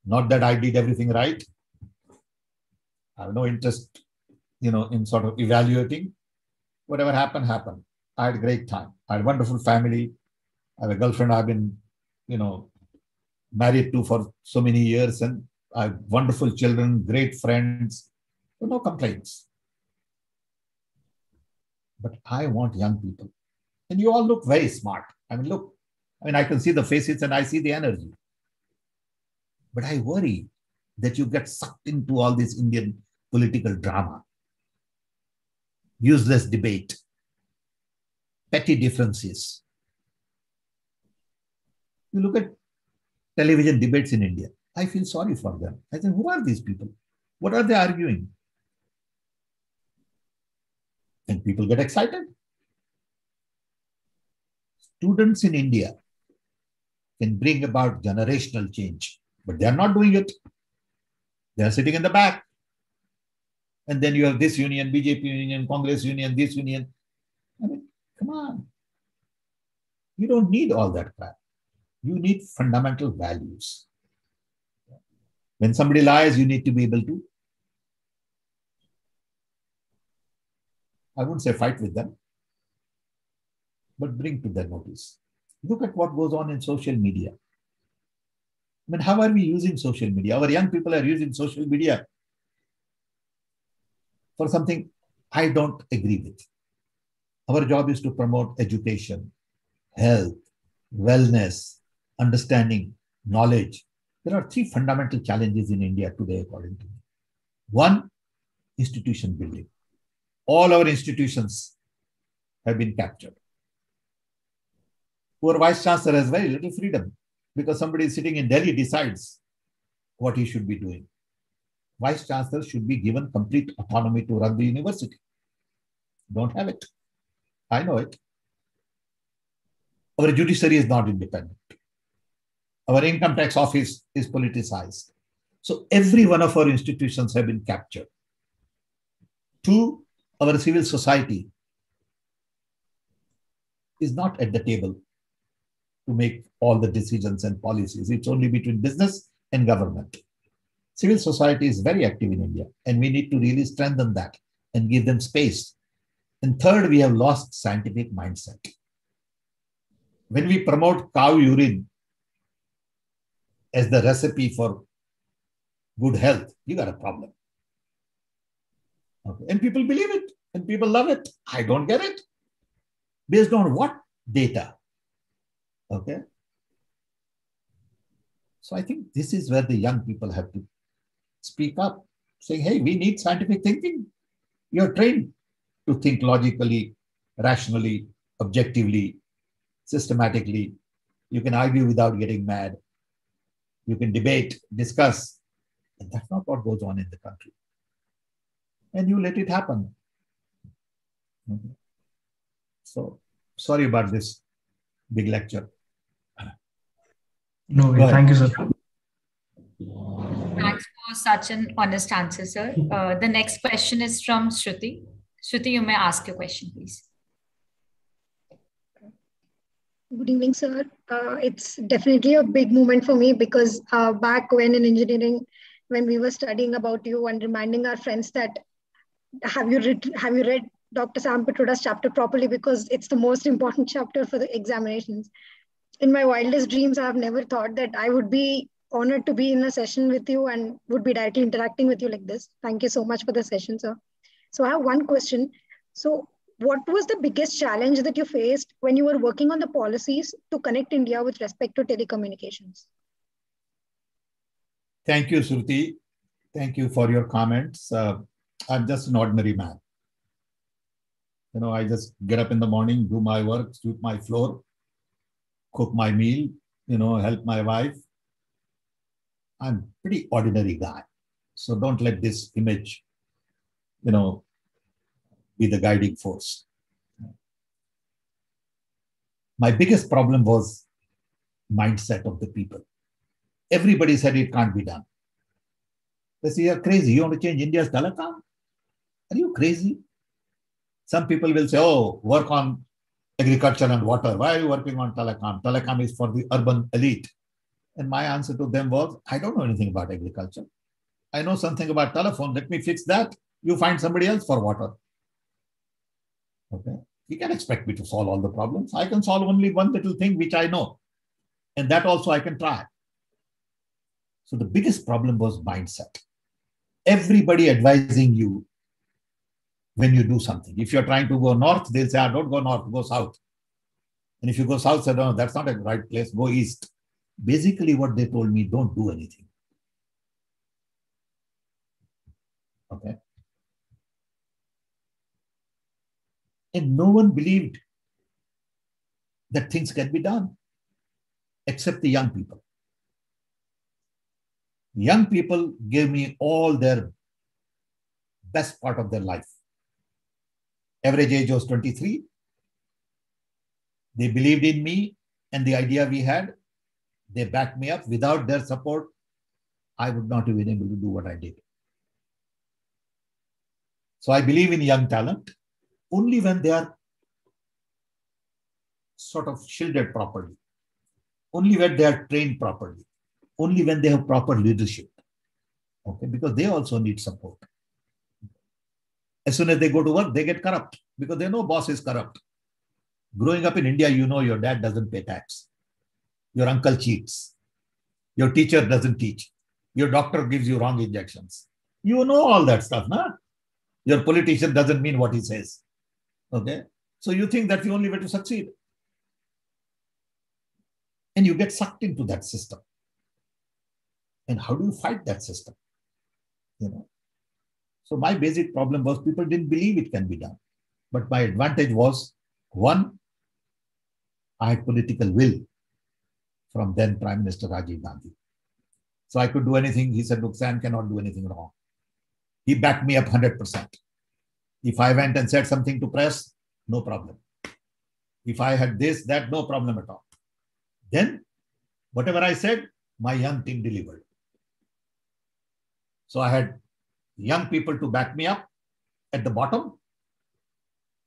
Not that I did everything right. I have no interest, you know, in sort of evaluating. Whatever happened, happened. I had a great time. I had a wonderful family. I have a girlfriend I've been, you know, married to for so many years, and I have wonderful children, great friends. So no complaints. But I want young people. And you all look very smart. I mean, look, I can see the faces and I see the energy. But I worry that you get sucked into all this Indian political drama, useless debate, petty differences. You look at television debates in India. I feel sorry for them. I think, who are these people? What are they arguing? And people get excited. Students in India can bring about generational change, but they are not doing it. They are sitting in the back. And then you have this union, BJP union, Congress union, this union. I mean, come on. You don't need all that crap. You need fundamental values. When somebody lies, you need to be able to, I wouldn't say fight with them, but bring to their notice. Look at what goes on in social media. I mean, how are we using social media? Our young people are using social media for something I don't agree with. Our job is to promote education, health, wellness, understanding, knowledge. There are three fundamental challenges in India today, according to me. One, institution building. All our institutions have been captured. Poor vice chancellor has very little freedom because somebody sitting in Delhi decides what he should be doing. Vice chancellor should be given complete autonomy to run the university. Don't have it. I know it. Our judiciary is not independent. Our income tax office is politicized. So every one of our institutions have been captured. Two, our civil society is not at the table to make all the decisions and policies. It's only between business and government. Civil society is very active in India, and we need to really strengthen that and give them space. And third, we have lost scientific mindset. When we promote cow urine as the recipe for good health, you got a problem. Okay. And people believe it, and people love it. I don't get it. Based on what data? Okay. So I think this is where the young people have to speak up, saying, hey, we need scientific thinking. You're trained to think logically, rationally, objectively, systematically. You can argue without getting mad. You can debate, discuss. And that's not what goes on in the country. And you let it happen. Okay. So, sorry about this big lecture. No way. Thank you, sir. Thanks for such an honest answer, sir. The next question is from Shruti. Shruti, you may ask your question, please. Good evening, sir. It's definitely a big moment for me because back when in engineering, when we were studying about you and reminding our friends that have you read Dr. Sam Pitroda's chapter properly, because it's the most important chapter for the examinations. In my wildest dreams, I have never thought that I would be honored to be in a session with you and would be directly interacting with you like this. Thank you so much for the session, sir. So I have one question. So what was the biggest challenge that you faced when you were working on the policies to connect India with respect to telecommunications? Thank you, Shruti. Thank you for your comments. I'm just an ordinary man. I just get up in the morning, do my work, sweep my floor, cook my meal, help my wife. I'm a pretty ordinary guy. So don't let this image, be the guiding force. My biggest problem was mindset of the people. Everybody said it can't be done. They say, you're crazy. You want to change India's telecom? Are you crazy? Some people will say, oh, work on agriculture and water. Why are you working on telecom? Telecom is for the urban elite. And my answer to them was, I don't know anything about agriculture. I know something about telephone. Let me fix that. You find somebody else for water. Okay. You can't expect me to solve all the problems. I can solve only one little thing which I know. And that also I can try. So the biggest problem was mindset. Everybody advising you when you do something. If you're trying to go north, they'll say, don't go north, go south. And if you go south, say, no, that's not a right place, go east. Basically what they told me, don't do anything. Okay. And no one believed that things can be done, except the young people. Young people gave me all their best part of their life. Average age was 23. They believed in me and the idea we had. They backed me up. Without their support, I would not have been able to do what I did. So I believe in young talent only when they are sort of shielded properly, only when they are trained properly, only when they have proper leadership. Okay, because they also need support. As soon as they go to work, they get corrupt because they know boss is corrupt. Growing up in India, you know your dad doesn't pay tax. Your uncle cheats. Your teacher doesn't teach. Your doctor gives you wrong injections. You know all that stuff, nah? Your politician doesn't mean what he says. Okay? So you think that's the only way to succeed. And you get sucked into that system. And how do you fight that system? You know? So my basic problem was people didn't believe it can be done. But my advantage was, one, I had political will from then Prime Minister Rajiv Gandhi. So I could do anything. He said, look, Sam cannot do anything wrong. He backed me up 100%. If I went and said something to press, no problem. If I had this, that, no problem at all. Then, whatever I said, my young team delivered. So I had young people to back me up at the bottom.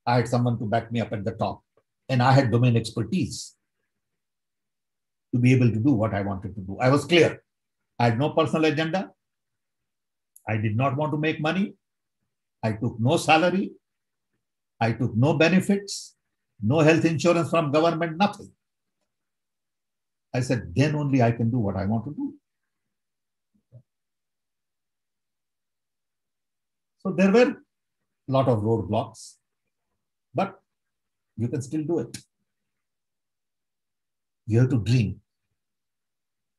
I had someone to back me up at the top. And I had domain expertise to be able to do what I wanted to do. I was clear. I had no personal agenda. I did not want to make money. I took no salary. I took no benefits, no health insurance from government, nothing. I said, then only I can do what I want to do. So there were a lot of roadblocks, but you can still do it. You have to dream.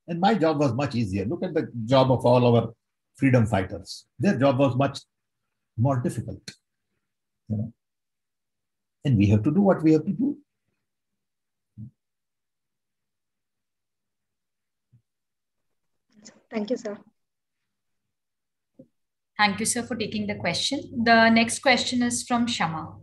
And my job was much easier. Look at the job of all our freedom fighters. Their job was much more difficult. You know? And we have to do what we have to do. Thank you, sir. Thank you, sir, for taking the question. The next question is from Shama.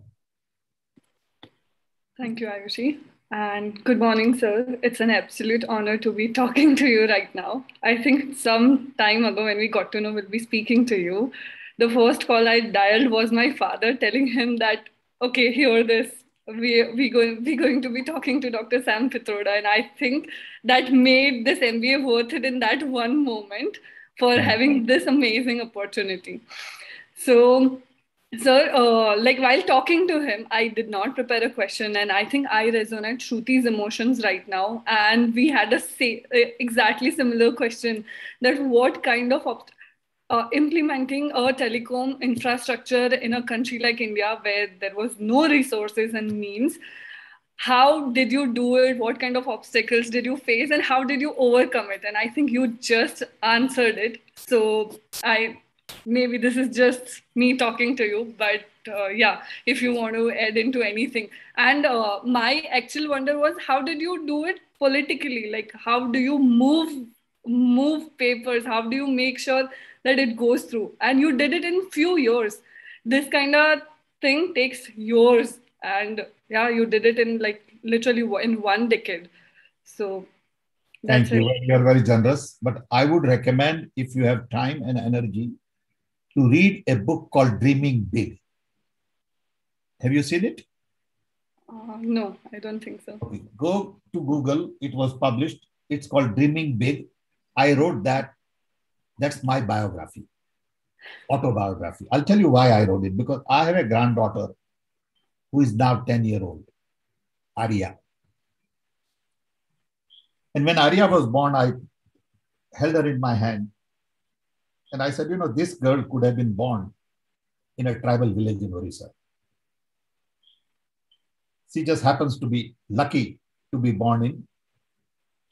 Thank you, Ayushi. And good morning, sir. It's an absolute honor to be talking to you right now. I think some time ago when we got to know we'll be speaking to you, the first call I dialed was my father telling him that, okay, hear this. We're going to be talking to Dr. Sam Pitroda. And I think that made this MBA worth it in that one moment for having this amazing opportunity. So, sir, like while talking to him, I did not prepare a question, and I think I resonate Shruti's emotions right now. And we had exactly similar question, that what kind of implementing a telecom infrastructure in a country like India where there was no resources and means. How did you do it? What kind of obstacles did you face, and how did you overcome it? And I think you just answered it. So maybe this is just me talking to you, but yeah, if you want to add into anything. And my actual wonder was, how did you do it politically? Like, how do you move papers? How do you make sure that it goes through? And you did it in few years. This kind of thing takes years. And yeah, you did it in like literally in 1 decade. So thank you. You're very generous. But I would recommend, if you have time and energy, to read a book called Dreaming Big. Have you seen it? No, I don't think so. Okay. Go to Google. It was published. It's called Dreaming Big. I wrote that. That's my biography, autobiography. I'll tell you why I wrote it. Because I have a granddaughter who is now 10-year-old, Arya. And when Arya was born, I held her in my hand. And I said, this girl could have been born in a tribal village in Orissa. She just happens to be lucky to be born in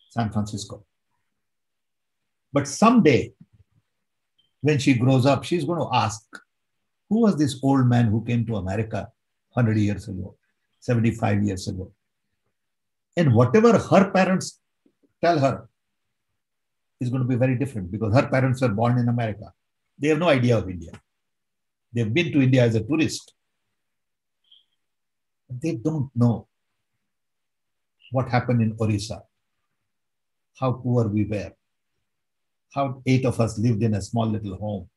San Francisco. But someday, when she grows up, she's going to ask, who was this old man who came to America 100 years ago, 75 years ago? And whatever her parents tell her is going to be very different, because her parents were born in America. They have no idea of India. They've been to India as a tourist. They don't know what happened in Orissa, how poor we were, how 8 of us lived in a small little home.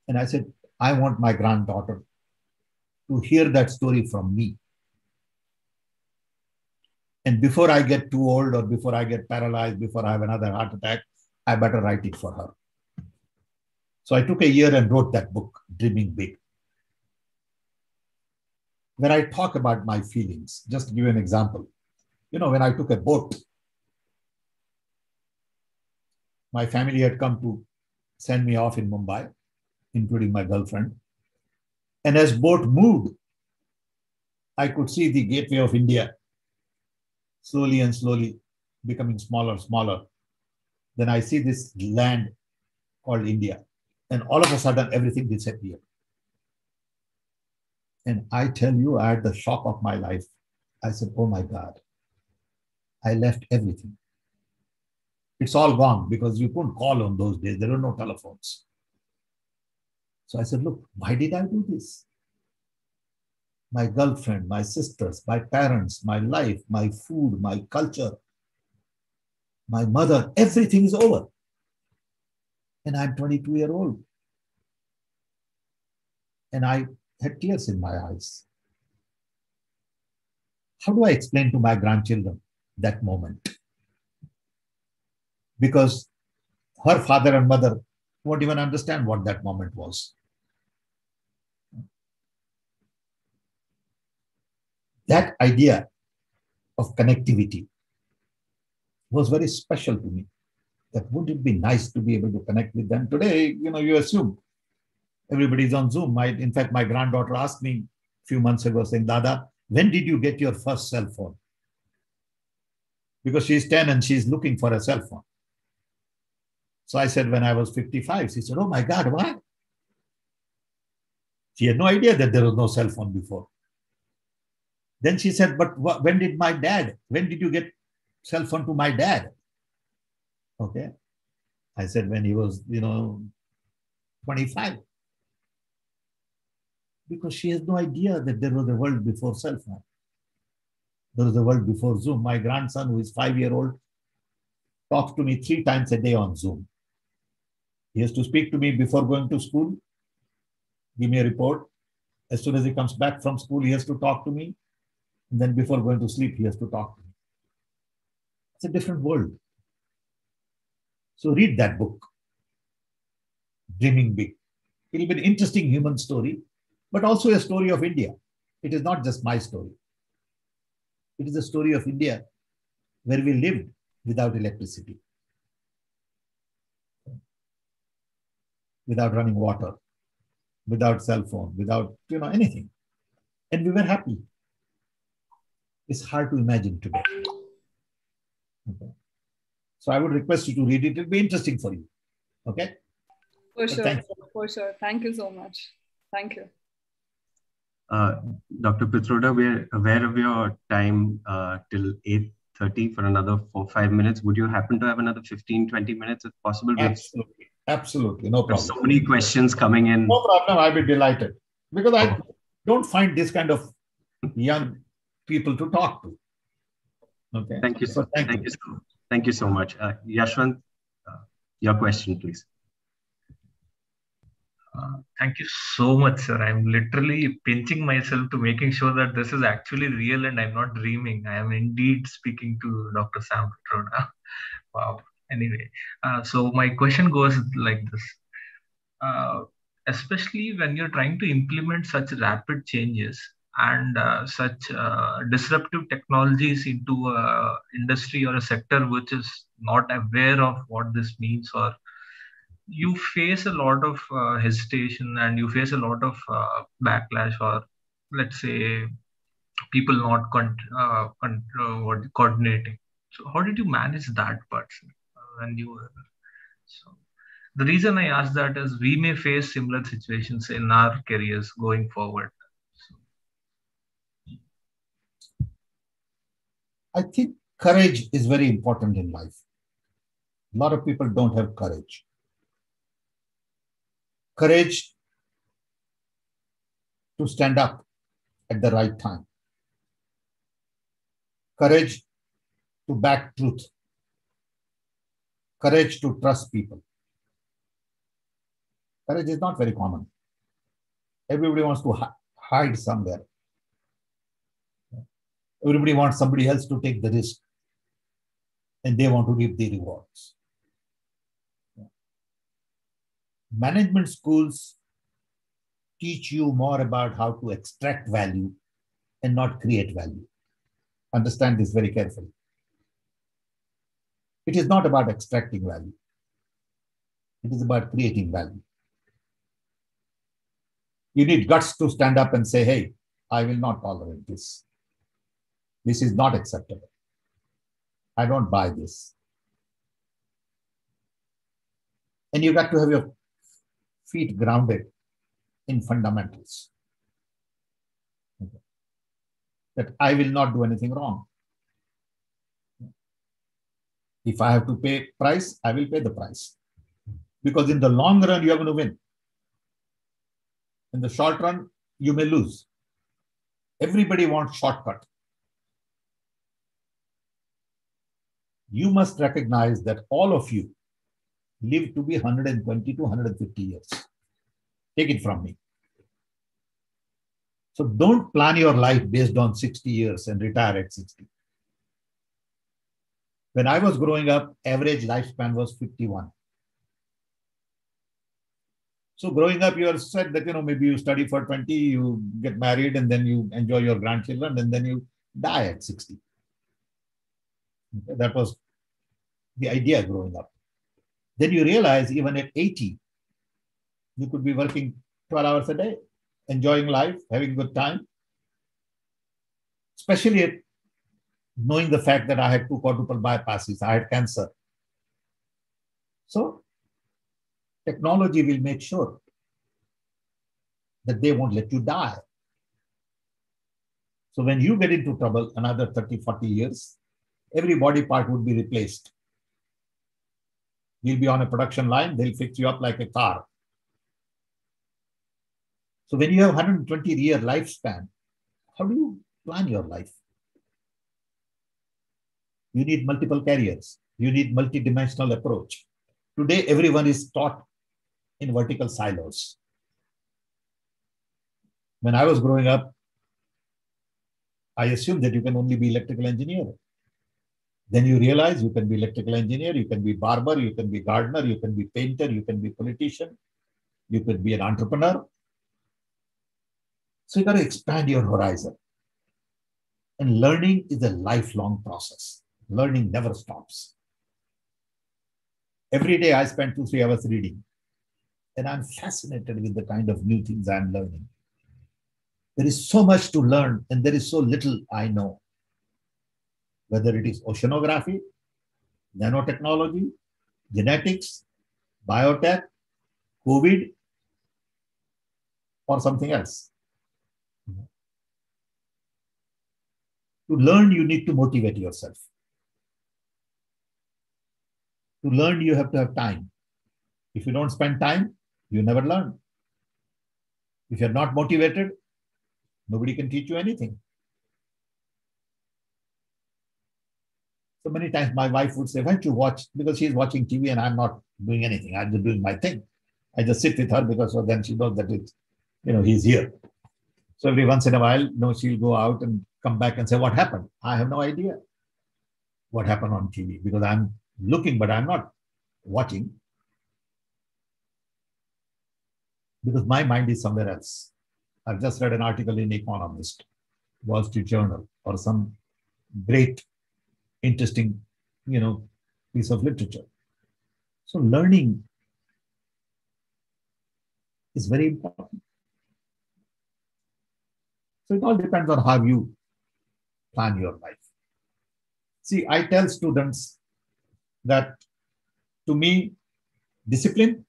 And I said, I want my granddaughter to hear that story from me. And before I get too old, or before I get paralyzed, before I have another heart attack, I better write it for her. So I took a year and wrote that book, Dreaming Big, where I talk about my feelings. Just to give you an example, when I took a boat, my family had come to send me off in Mumbai, including my girlfriend. And as boat moved, I could see the gateway of India slowly and slowly becoming smaller, smaller. Then I see this land called India. And all of a sudden, everything disappeared. And I tell you, I had the shock of my life. I said, oh my God, I left everything. It's all gone, because you couldn't call on those days. There were no telephones. So I said, look, why did I do this? My girlfriend, my sisters, my parents, my life, my food, my culture, my mother, everything is over. And I'm 22-years old. And I had tears in my eyes. How do I explain to my grandchildren that moment? Because her father and mother won't even understand what that moment was. That idea of connectivity was very special to me. That wouldn't it be nice to be able to connect with them? Today, you assume everybody's on Zoom. In fact, my granddaughter asked me a few months ago, saying, Dada, when did you get your first cell phone? Because she's 10 and she's looking for a cell phone. So I said, when I was 55. She said, oh my God, what? She had no idea that there was no cell phone before. Then she said, but when did you get cell phone to my dad? Okay. I said, when he was, 25. Because she has no idea that there was a world before cell phone. There was a world before Zoom. My grandson, who is 5-year-old, talks to me 3 times a day on Zoom. He has to speak to me before going to school, give me a report. As soon as he comes back from school, he has to talk to me. And then before going to sleep, he has to talk to me. It's a different world. So read that book, Dreaming Big. It'll be an interesting human story, but also a story of India. It is not just my story. It is a story of India where we lived without electricity, without running water, without cell phone, without anything. And we were happy. It's hard to imagine today. Okay. So I would request you to read it. It'll be interesting for you. Okay? For sure. For sure. Thank you so much. Thank you. Dr. Pitroda, we're aware of your time till 8:30 for another 4-5 minutes. Would you happen to have another 15-20 minutes if possible? Absolutely. Absolutely. No problem. There's so many questions coming in. No problem. I'll be delighted. Because I don't find this kind of young people to talk to. Okay. Thank you. Thank you so much. Yashwant, your question, please. Thank you so much, sir. I'm literally pinching myself to making sure that this is actually real and I'm not dreaming. I am indeed speaking to Dr. Sam Pitroda. Wow. Anyway, so my question goes like this. Especially when you're trying to implement such rapid changes, and such disruptive technologies into a industry or a sector which is not aware of what this means, or you face a lot of hesitation and you face a lot of backlash, or let's say people not coordinating. So how did you manage that part, sir, when you were so the reason I ask that is we may face similar situations in our careers going forward. I think courage is very important in life. A lot of people don't have courage. Courage to stand up at the right time. Courage to back truth. Courage to trust people. Courage is not very common. Everybody wants to hide somewhere. Everybody wants somebody else to take the risk, and they want to reap the rewards. Management schools teach you more about how to extract value and not create value. Understand this very carefully. It is not about extracting value. It is about creating value. You need guts to stand up and say, hey, I will not tolerate this. This is not acceptable. I don't buy this. And you got to have your feet grounded in fundamentals. Okay. That I will not do anything wrong. If I have to pay price, I will pay the price. Because in the long run, you are going to win. In the short run, you may lose. Everybody wants shortcut. You must recognize that all of you live to be 120 to 150 years. Take it from me. So don't plan your life based on 60 years and retire at 60. When I was growing up, average lifespan was 51. So growing up, you are said that, maybe you study for 20, you get married, and then you enjoy your grandchildren, and then you die at 60. That was the idea growing up. Then you realize even at 80, you could be working 12 hours a day, enjoying life, having a good time. Especially knowing the fact that I had 2 quadruple bypasses, I had cancer. So technology will make sure that they won't let you die. So when you get into trouble, another 30, 40 years, every body part would be replaced. You'll be on a production line, they'll fix you up like a car. So when you have 120-year lifespan, how do you plan your life? You need multiple careers. You need multidimensional approach. Today, everyone is taught in vertical silos. When I was growing up, I assumed that you can only be electrical engineer. Then you realize you can be electrical engineer, you can be barber, you can be gardener, you can be painter, you can be politician, you could be an entrepreneur. So you got to expand your horizon. And learning is a lifelong process. Learning never stops. Every day I spend 2-3 hours reading. And I'm fascinated with the kind of new things I'm learning. There is so much to learn, and there is so little I know. Whether it is oceanography, nanotechnology, genetics, biotech, COVID, or something else. To learn, you need to motivate yourself. To learn, you have to have time. If you don't spend time, you never learn. If you're not motivated, nobody can teach you anything. So many times my wife would say, why don't you watch? Because she's watching TV and I'm not doing anything. I'm just doing my thing. I just sit with her because so then she knows that it's, he's here. So every once in a while, she'll go out and come back and say, what happened? I have no idea what happened on TV because I'm looking, but I'm not watching because my mind is somewhere else. I've just read an article in Economist, Wall Street Journal, or some great, interesting, piece of literature. So learning is very important. So it all depends on how you plan your life. See, I tell students that to me, discipline,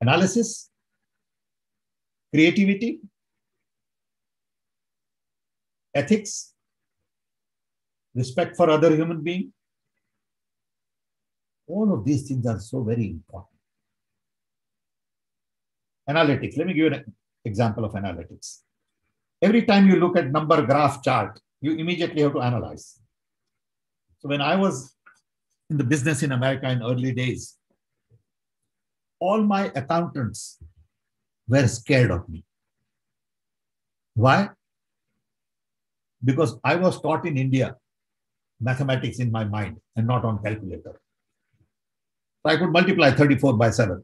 analysis, creativity, ethics, respect for other human beings, all of these things are so very important. Analytics, let me give you an example of analytics. Every time you look at number graph chart, you immediately have to analyze. So when I was in the business in America in early days, all my accountants were scared of me. Why? Because I was taught in India mathematics in my mind and not on calculator. So I could multiply 34 by 7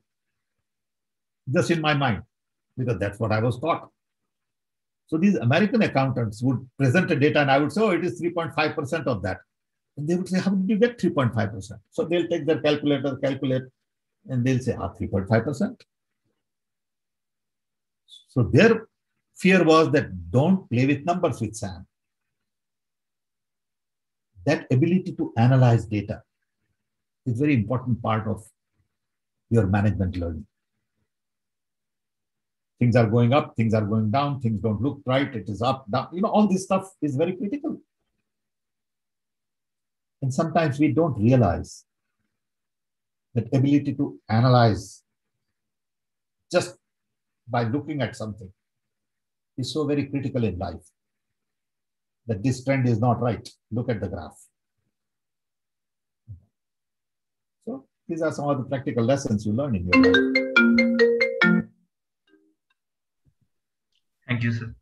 just in my mind because that's what I was taught. So these American accountants would present a data and I would say, oh, it is 3.5% of that. And they would say, how did you get 3.5%? So they'll take their calculator, calculate, and they'll say, 3.5%. So their fear was that don't play with numbers with Sam. That ability to analyze data is a very important part of your management learning. Things are going up, things are going down, things don't look right, it is up, down. All this stuff is very critical. And sometimes we don't realize that ability to analyze just by looking at something is so very critical in life. That this trend is not right. Look at the graph. So these are some of the practical lessons you learn in your life. Thank you, sir.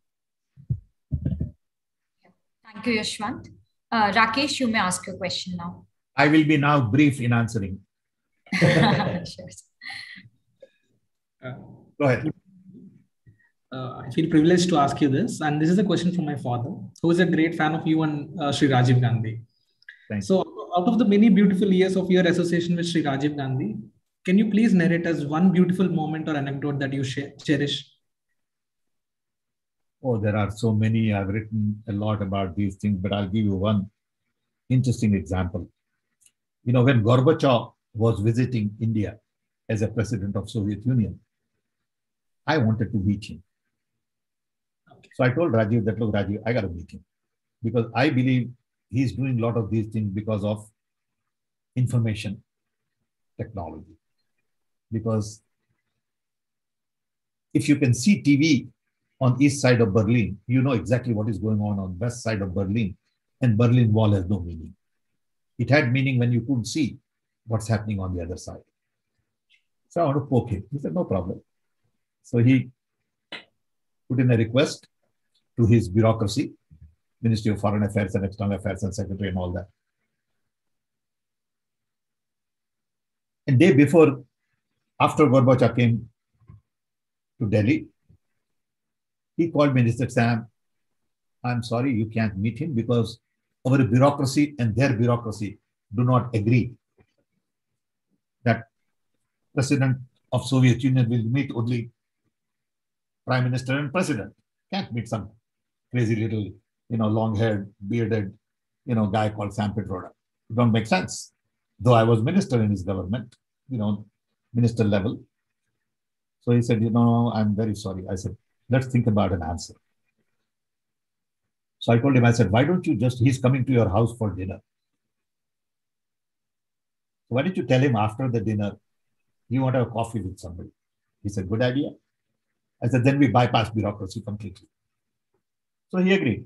Thank you, Yashwant. Rakesh, you may ask your question now. I will be now brief in answering. Sure. Go ahead. I feel privileged to ask you this. And this is a question from my father, who is a great fan of you and Sri Rajiv Gandhi. Thanks. So out of the many beautiful years of your association with Sri Rajiv Gandhi, can you please narrate us one beautiful moment or anecdote that you cherish? Oh, there are so many. I've written a lot about these things, but I'll give you one interesting example. When Gorbachev was visiting India as a president of Soviet Union, I wanted to meet him. Okay. So I told Rajiv that, look, Rajiv, I got to meet him because I believe he's doing a lot of these things because of information technology. Because if you can see TV on east side of Berlin, you know exactly what is going on west side of Berlin, and Berlin Wall has no meaning. It had meaning when you couldn't see what's happening on the other side. So I want to poke him. He said, no problem. So he put in a request to his bureaucracy, Ministry of Foreign Affairs and External Affairs and Secretary and all that. And day before, after Gorbachev came to Delhi, he called me and he said, Sam, I'm sorry, you can't meet him because our bureaucracy and their bureaucracy do not agree that President of Soviet Union will meet only Prime Minister and President. Can't meet some crazy little, long-haired, bearded, guy called Sam Pitroda. It don't make sense. Though I was minister in his government, minister level. So he said, I'm very sorry. I said, let's think about an answer. So I told him, I said, why don't you he's coming to your house for dinner. So why don't you tell him after the dinner, you want to have coffee with somebody? He said, good idea. I said, then we bypass bureaucracy completely. So he agreed.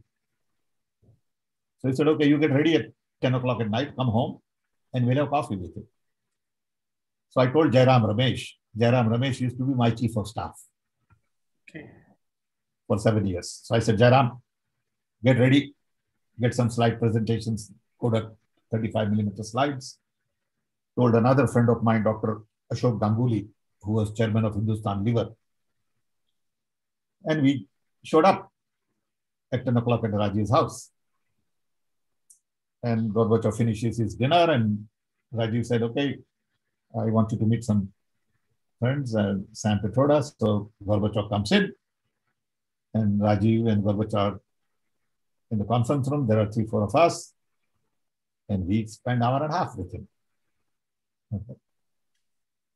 So he said, okay, you get ready at 10 o'clock at night, come home, and we'll have coffee with you. So I told Jairam Ramesh. Jairam Ramesh used to be my chief of staff for 7 years. So I said, Jairam, get ready, get some slide presentations, Kodak 35mm slides. Told another friend of mine, Dr. Ashok Ganguly, who was chairman of Hindustan Liver. And we showed up at 10 o'clock at Rajiv's house. And Gorbachev finishes his dinner, and Rajiv said, okay, I want you to meet some friends, Sam Petroda. So Gorbachev comes in, and Rajiv and Gorbachev are in the conference room. There are 3-4 of us, and we spent an hour and a half with him. Okay.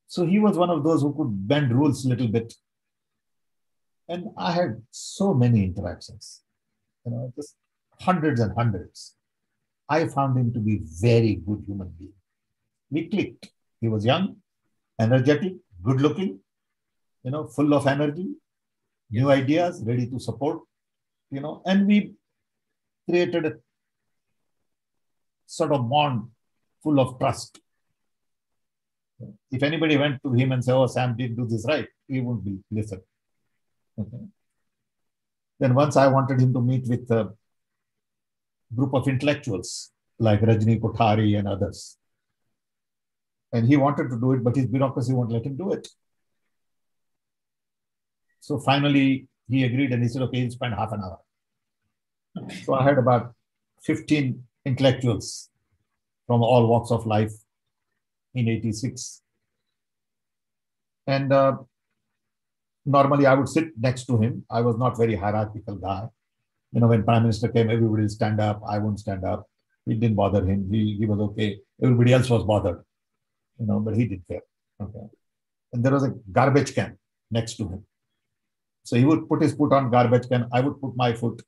So he was one of those who could bend rules a little bit. And I had so many interactions, just hundreds and hundreds. I found him to be a very good human being. We clicked. He was young, energetic, good looking, full of energy, new ideas, ready to support, and we created a sort of bond full of trust. If anybody went to him and said, oh, Sam didn't do this right, he wouldn't be listen. Okay. Then once I wanted him to meet with a group of intellectuals like Rajni Kothari and others. And he wanted to do it, but his bureaucracy won't let him do it. So finally, he agreed and he said, okay, he'll spend half an hour. So I had about 15 intellectuals from all walks of life in 86. And normally I would sit next to him. I was not very hierarchical guy. When Prime Minister came, everybody would stand up. I wouldn't stand up. It didn't bother him. He was okay. Everybody else was bothered, but he didn't care. Okay. And there was a garbage can next to him. So he would put his foot on garbage can. I would put my foot.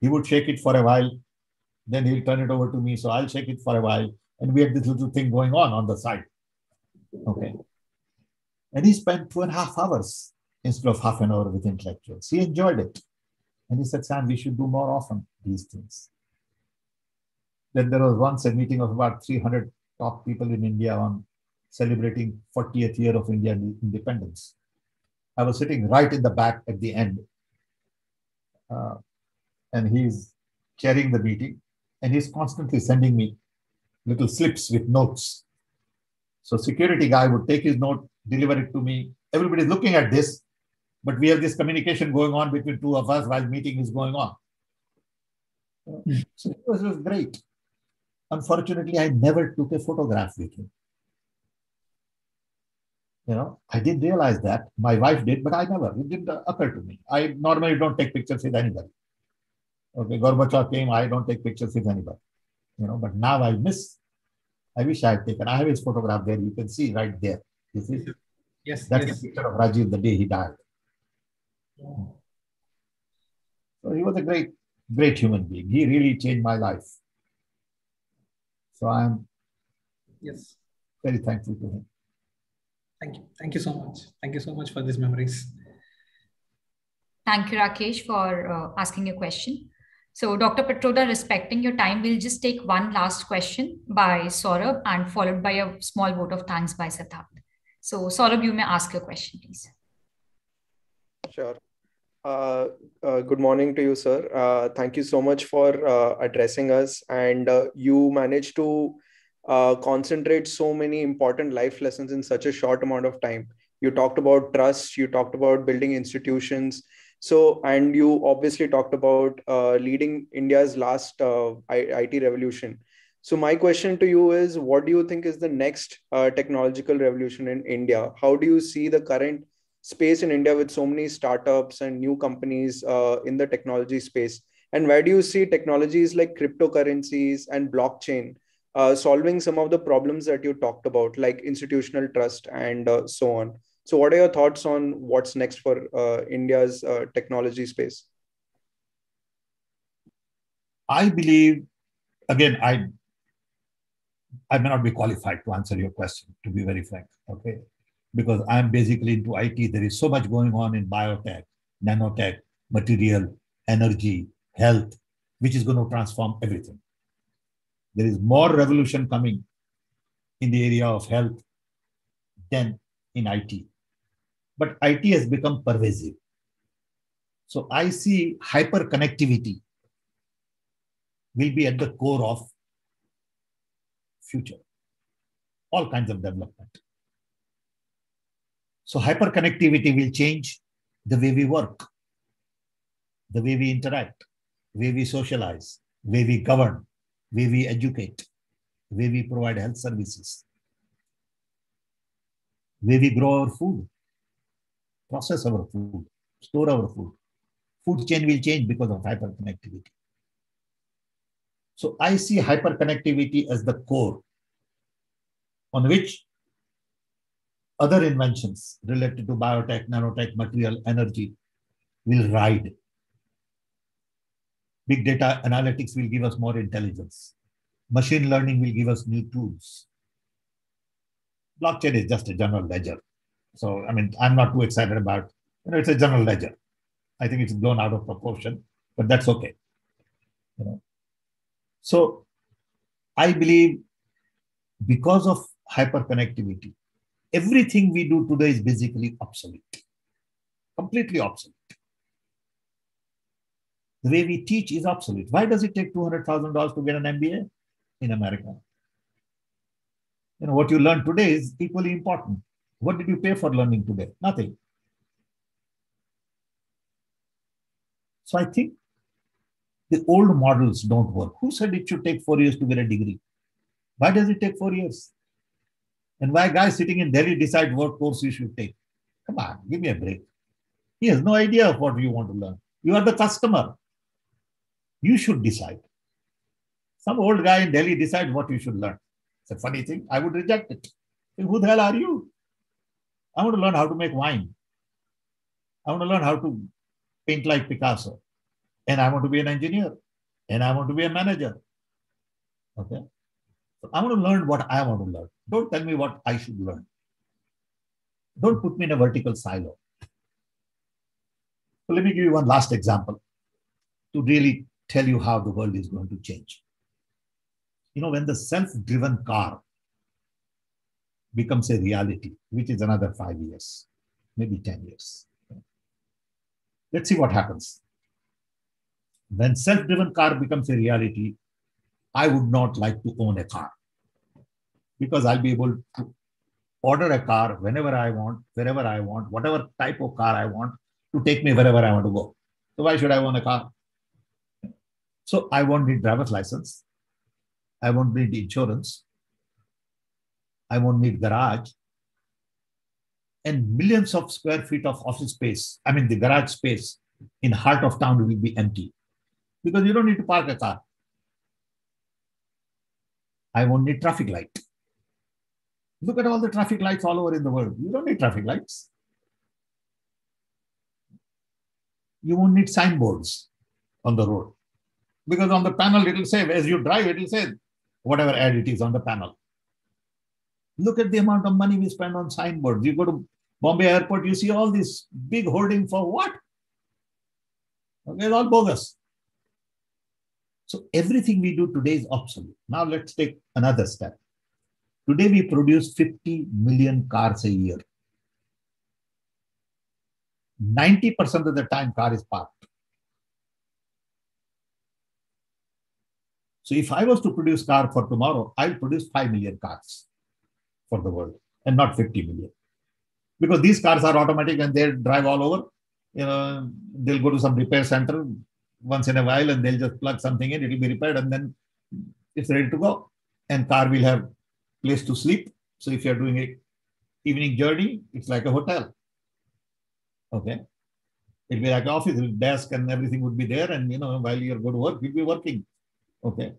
He would shake it for a while. Then he'll turn it over to me. So I'll shake it for a while. And we had this little thing going on the side. Okay. And he spent 2.5 hours instead of half an hour with intellectuals. He enjoyed it. And he said, Sam, we should do more often these things. Then there was once a meeting of about 300 top people in India on celebrating 40th year of Indian independence. I was sitting right in the back at the end. And he's chairing the meeting. And he's constantly sending me little slips with notes. So security guy would take his note, deliver it to me. Everybody's looking at this, but we have this communication going on between two of us while meeting is going on. So it was great. Unfortunately, I never took a photograph with him. I didn't realize that. My wife did, but I never. It didn't occur to me. I normally don't take pictures with anybody. Okay, Gorbachev came, I don't take pictures with anybody. But now I wish I had taken. I have his photograph there. You can see right there. You see? Yes. That's the picture of Rajiv the day he died. So he was a great, great human being. He really changed my life. So I'm very thankful to him. Thank you. Thank you so much. Thank you so much for these memories. Thank you, Rakesh, for asking your question. So, Dr. Petroda, respecting your time, we'll just take one last question by Saurabh and followed by a small vote of thanks by Siddharth. So, Saurabh, you may ask your question, please. Sure. Good morning to you, sir. Thank you so much for addressing us. And you managed to concentrate so many important life lessons in such a short amount of time. You talked about trust, you talked about building institutions. So, and you obviously talked about leading India's last IT revolution. So my question to you is, what do you think is the next technological revolution in India? How do you see the current space in India with so many startups and new companies in the technology space? And where do you see technologies like cryptocurrencies and blockchain solving some of the problems that you talked about, like institutional trust and so on? So what are your thoughts on what's next for India's technology space? I believe, again, I may not be qualified to answer your question, to be very frank, okay? Because I'm basically into IT. There is so much going on in biotech, nanotech, material, energy, health, which is going to transform everything. There is more revolution coming in the area of health than in IT. But IT has become pervasive. So I see hyperconnectivity will be at the core of future, all kinds of development. So hyperconnectivity will change the way we work. the way we interact, the way we socialize, the way we govern, the way we educate, the way we provide health services, the way we grow our food, process our food, store our food. Food chain will change because of hyperconnectivity. So I see hyperconnectivity as the core on which other inventions related to biotech, nanotech, material, energy will ride. Big data analytics will give us more intelligence. Machine learning will give us new tools. Blockchain is just a general ledger. So, I mean, I'm not too excited about, it's a general ledger. I think it's blown out of proportion, but that's okay. So I believe because of hyperconnectivity, everything we do today is basically obsolete, completely obsolete. The way we teach is obsolete. Why does it take $200,000 to get an MBA in America? What you learn today is equally important. What did you pay for learning today? Nothing. So I think the old models don't work. Who said it should take 4 years to get a degree? Why does it take 4 years? And why guys sitting in Delhi decide what course you should take? Come on, give me a break. He has no idea of what you want to learn. You are the customer. You should decide. Some old guy in Delhi decides what you should learn. It's a funny thing. I would reject it. Who the hell are you? I want to learn how to make wine. I want to learn how to paint like Picasso. And I want to be an engineer. And I want to be a manager. Okay? So I want to learn what I want to learn. Don't tell me what I should learn. Don't put me in a vertical silo. So let me give you one last example to really tell you how the world is going to change. When the self-driven car becomes a reality, which is another 5 years, maybe 10 years. Let's see what happens. When self-driven car becomes a reality, I would not like to own a car because I'll be able to order a car whenever I want, wherever I want, whatever type of car I want to take me wherever I want to go. So why should I own a car? So I won't need driver's license. I won't need insurance. I won't need garage. And millions of square feet of office space, the garage space in heart of town will be empty because you don't need to park a car. I won't need traffic light. Look at all the traffic lights all over in the world. You don't need traffic lights. You won't need signboards on the road because on the panel, it will say, as you drive, it will say whatever ad it is on the panel. Look at the amount of money we spend on signboards. You go to Bombay Airport, you see all this big hoarding for what? Okay, it's all bogus. So everything we do today is obsolete. Now let's take another step. Today we produce 50 million cars a year. 90% of the time car is parked. So if I was to produce car for tomorrow, I'll produce 5 million cars for the world and not 50 million. Because these cars are automatic and they drive all over. They'll go to some repair center once in a while and they'll just plug something in, it will be repaired and then it's ready to go. And car will have place to sleep. So if you're doing an evening journey, it's like a hotel. Okay. It'll be like an office, desk and everything would be there. And while you're going to work, you'll be working. Okay.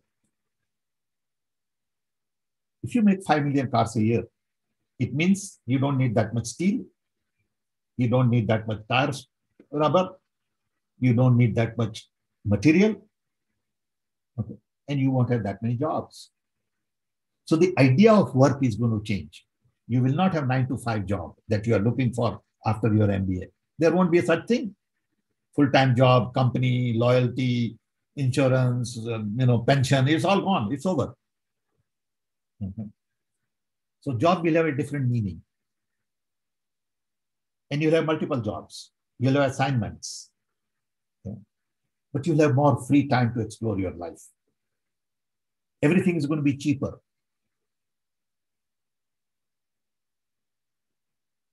If you make 5 million cars a year, it means you don't need that much steel. You don't need that much tires, rubber. You don't need that much material. Okay. And you won't have that many jobs. So the idea of work is going to change. You will not have 9-to-5 job that you are looking for after your MBA. There won't be such thing. Full-time job, company, loyalty, insurance, pension, it's all gone. It's over. Okay. So job will have a different meaning. And you'll have multiple jobs. You'll have assignments. Okay. But you'll have more free time to explore your life. Everything is going to be cheaper.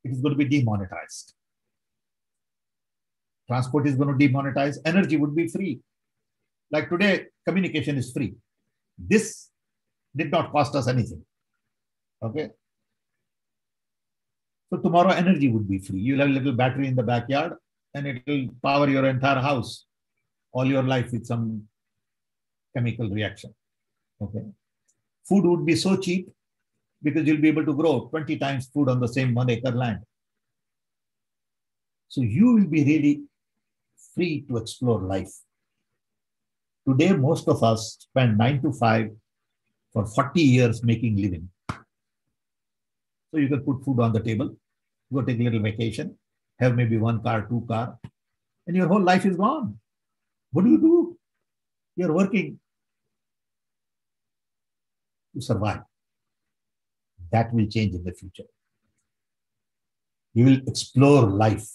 It is going to be demonetized. transport is going to demonetize, energy would be free. Like today, communication is free. This did not cost us anything. Okay. So tomorrow energy would be free. You'll have a little battery in the backyard and it will power your entire house all your life with some chemical reaction. Okay. Food would be so cheap because you'll be able to grow 20 times food on the same 1 acre land. So you will be really free to explore life. Today, most of us spend 9 to 5 for 40 years making living. So you can put food on the table, go take a little vacation, have maybe 1 car, 2 car, and your whole life is gone. What do? You're working to survive. That will change in the future. You will explore life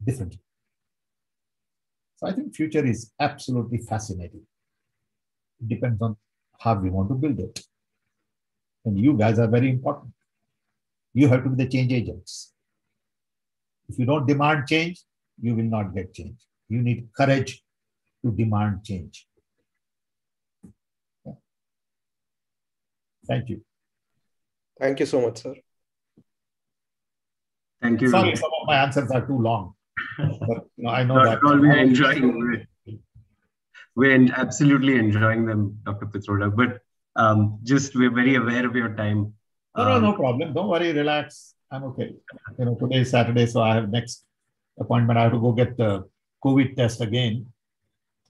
differently. So I think future is absolutely fascinating. It depends on how we want to build it. And you guys are very important. You have to be the change agents. If you don't demand change, you will not get change. You need courage to demand change. Yeah. Thank you. Thank you so much, sir. Thank you. Sorry, some of my answers are too long. But I know that. We're absolutely enjoying them, Dr. Pitroda. But just we're very aware of your time. No problem. Don't worry, relax. I'm okay. Today is Saturday, so I have next appointment. I have to go get the COVID test again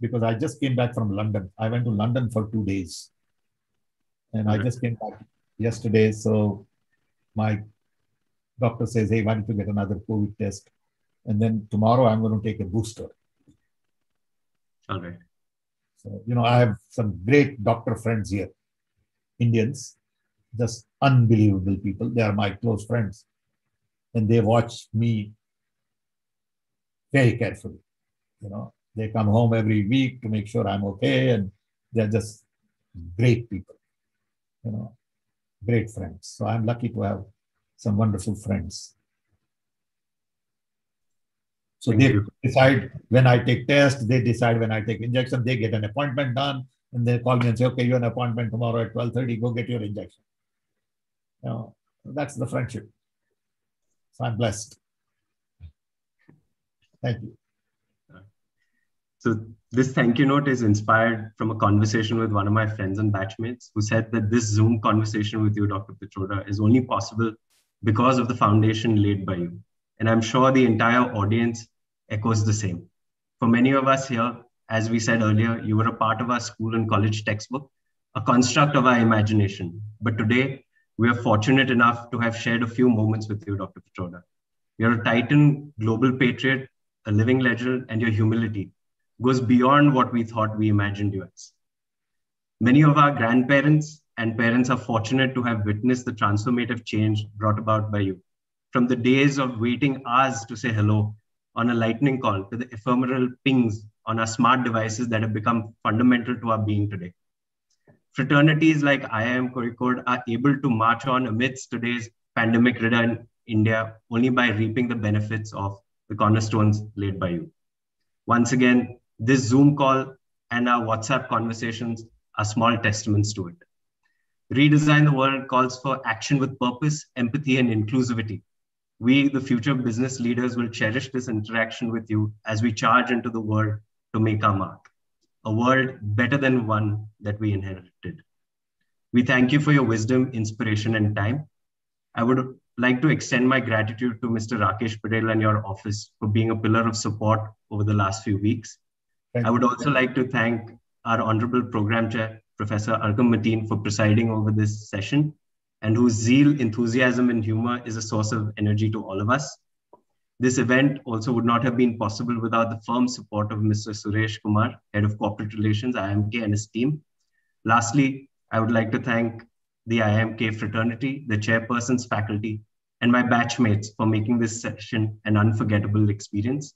because I just came back from London. I went to London for 2 days. And I just came back yesterday. So my doctor says, hey, why don't you get another COVID test? And then tomorrow I'm going to take a booster. All right. So, I have some great doctor friends here, Indians, just unbelievable people. They are my close friends. And they watch me very carefully. They come home every week to make sure I'm okay. And they're just great people, great friends. So I'm lucky to have some wonderful friends. So they decide when I take test, they decide when I take injection, they get an appointment done, and they call me and say, okay, you have an appointment tomorrow at 12:30, go get your injection. That's the friendship. So I'm blessed. Thank you. So this thank you note is inspired from a conversation with one of my friends and batchmates who said that this Zoom conversation with you, Dr. Pitroda, is only possible because of the foundation laid by you. And I'm sure the entire audience echoes the same. For many of us here, as we said earlier, you were a part of our school and college textbook, a construct of our imagination. But today, we are fortunate enough to have shared a few moments with you, Dr. Pitroda. You're a titan, global patriot, a living legend, and your humility goes beyond what we thought we imagined you as. Many of our grandparents and parents are fortunate to have witnessed the transformative change brought about by you. From the days of waiting hours to say hello on a lightning call to the ephemeral pings on our smart devices that have become fundamental to our being today. Fraternities like IIM Kozhikode are able to march on amidst today's pandemic-ridden India only by reaping the benefits of the cornerstones laid by you. Once again, this Zoom call and our WhatsApp conversations are small testaments to it. Redesign the World calls for action with purpose, empathy, and inclusivity. We, the future business leaders, will cherish this interaction with you as we charge into the world to make our mark, a world better than one that we inherited. We thank you for your wisdom, inspiration, and time. I would like to extend my gratitude to Mr. Rakesh Patel and your office for being a pillar of support over the last few weeks. I would also like to thank our Honorable Program Chair, Professor Arqam Mateen, for presiding over this session, and whose zeal, enthusiasm, and humor is a source of energy to all of us. This event also would not have been possible without the firm support of Mr. Suresh Kumar, Head of Corporate Relations, IIMK, and his team. Lastly, I would like to thank the IIMK fraternity, the chairperson's faculty, and my batchmates for making this session an unforgettable experience.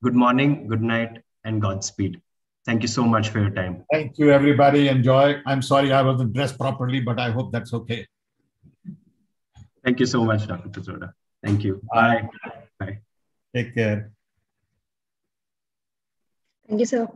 Good morning, good night, and Godspeed. Thank you so much for your time. Thank you, everybody. Enjoy. I'm sorry I wasn't dressed properly, but I hope that's okay. Thank you so much, Dr. Pitroda. Thank you. Bye. Bye. Take care. Thank you, sir.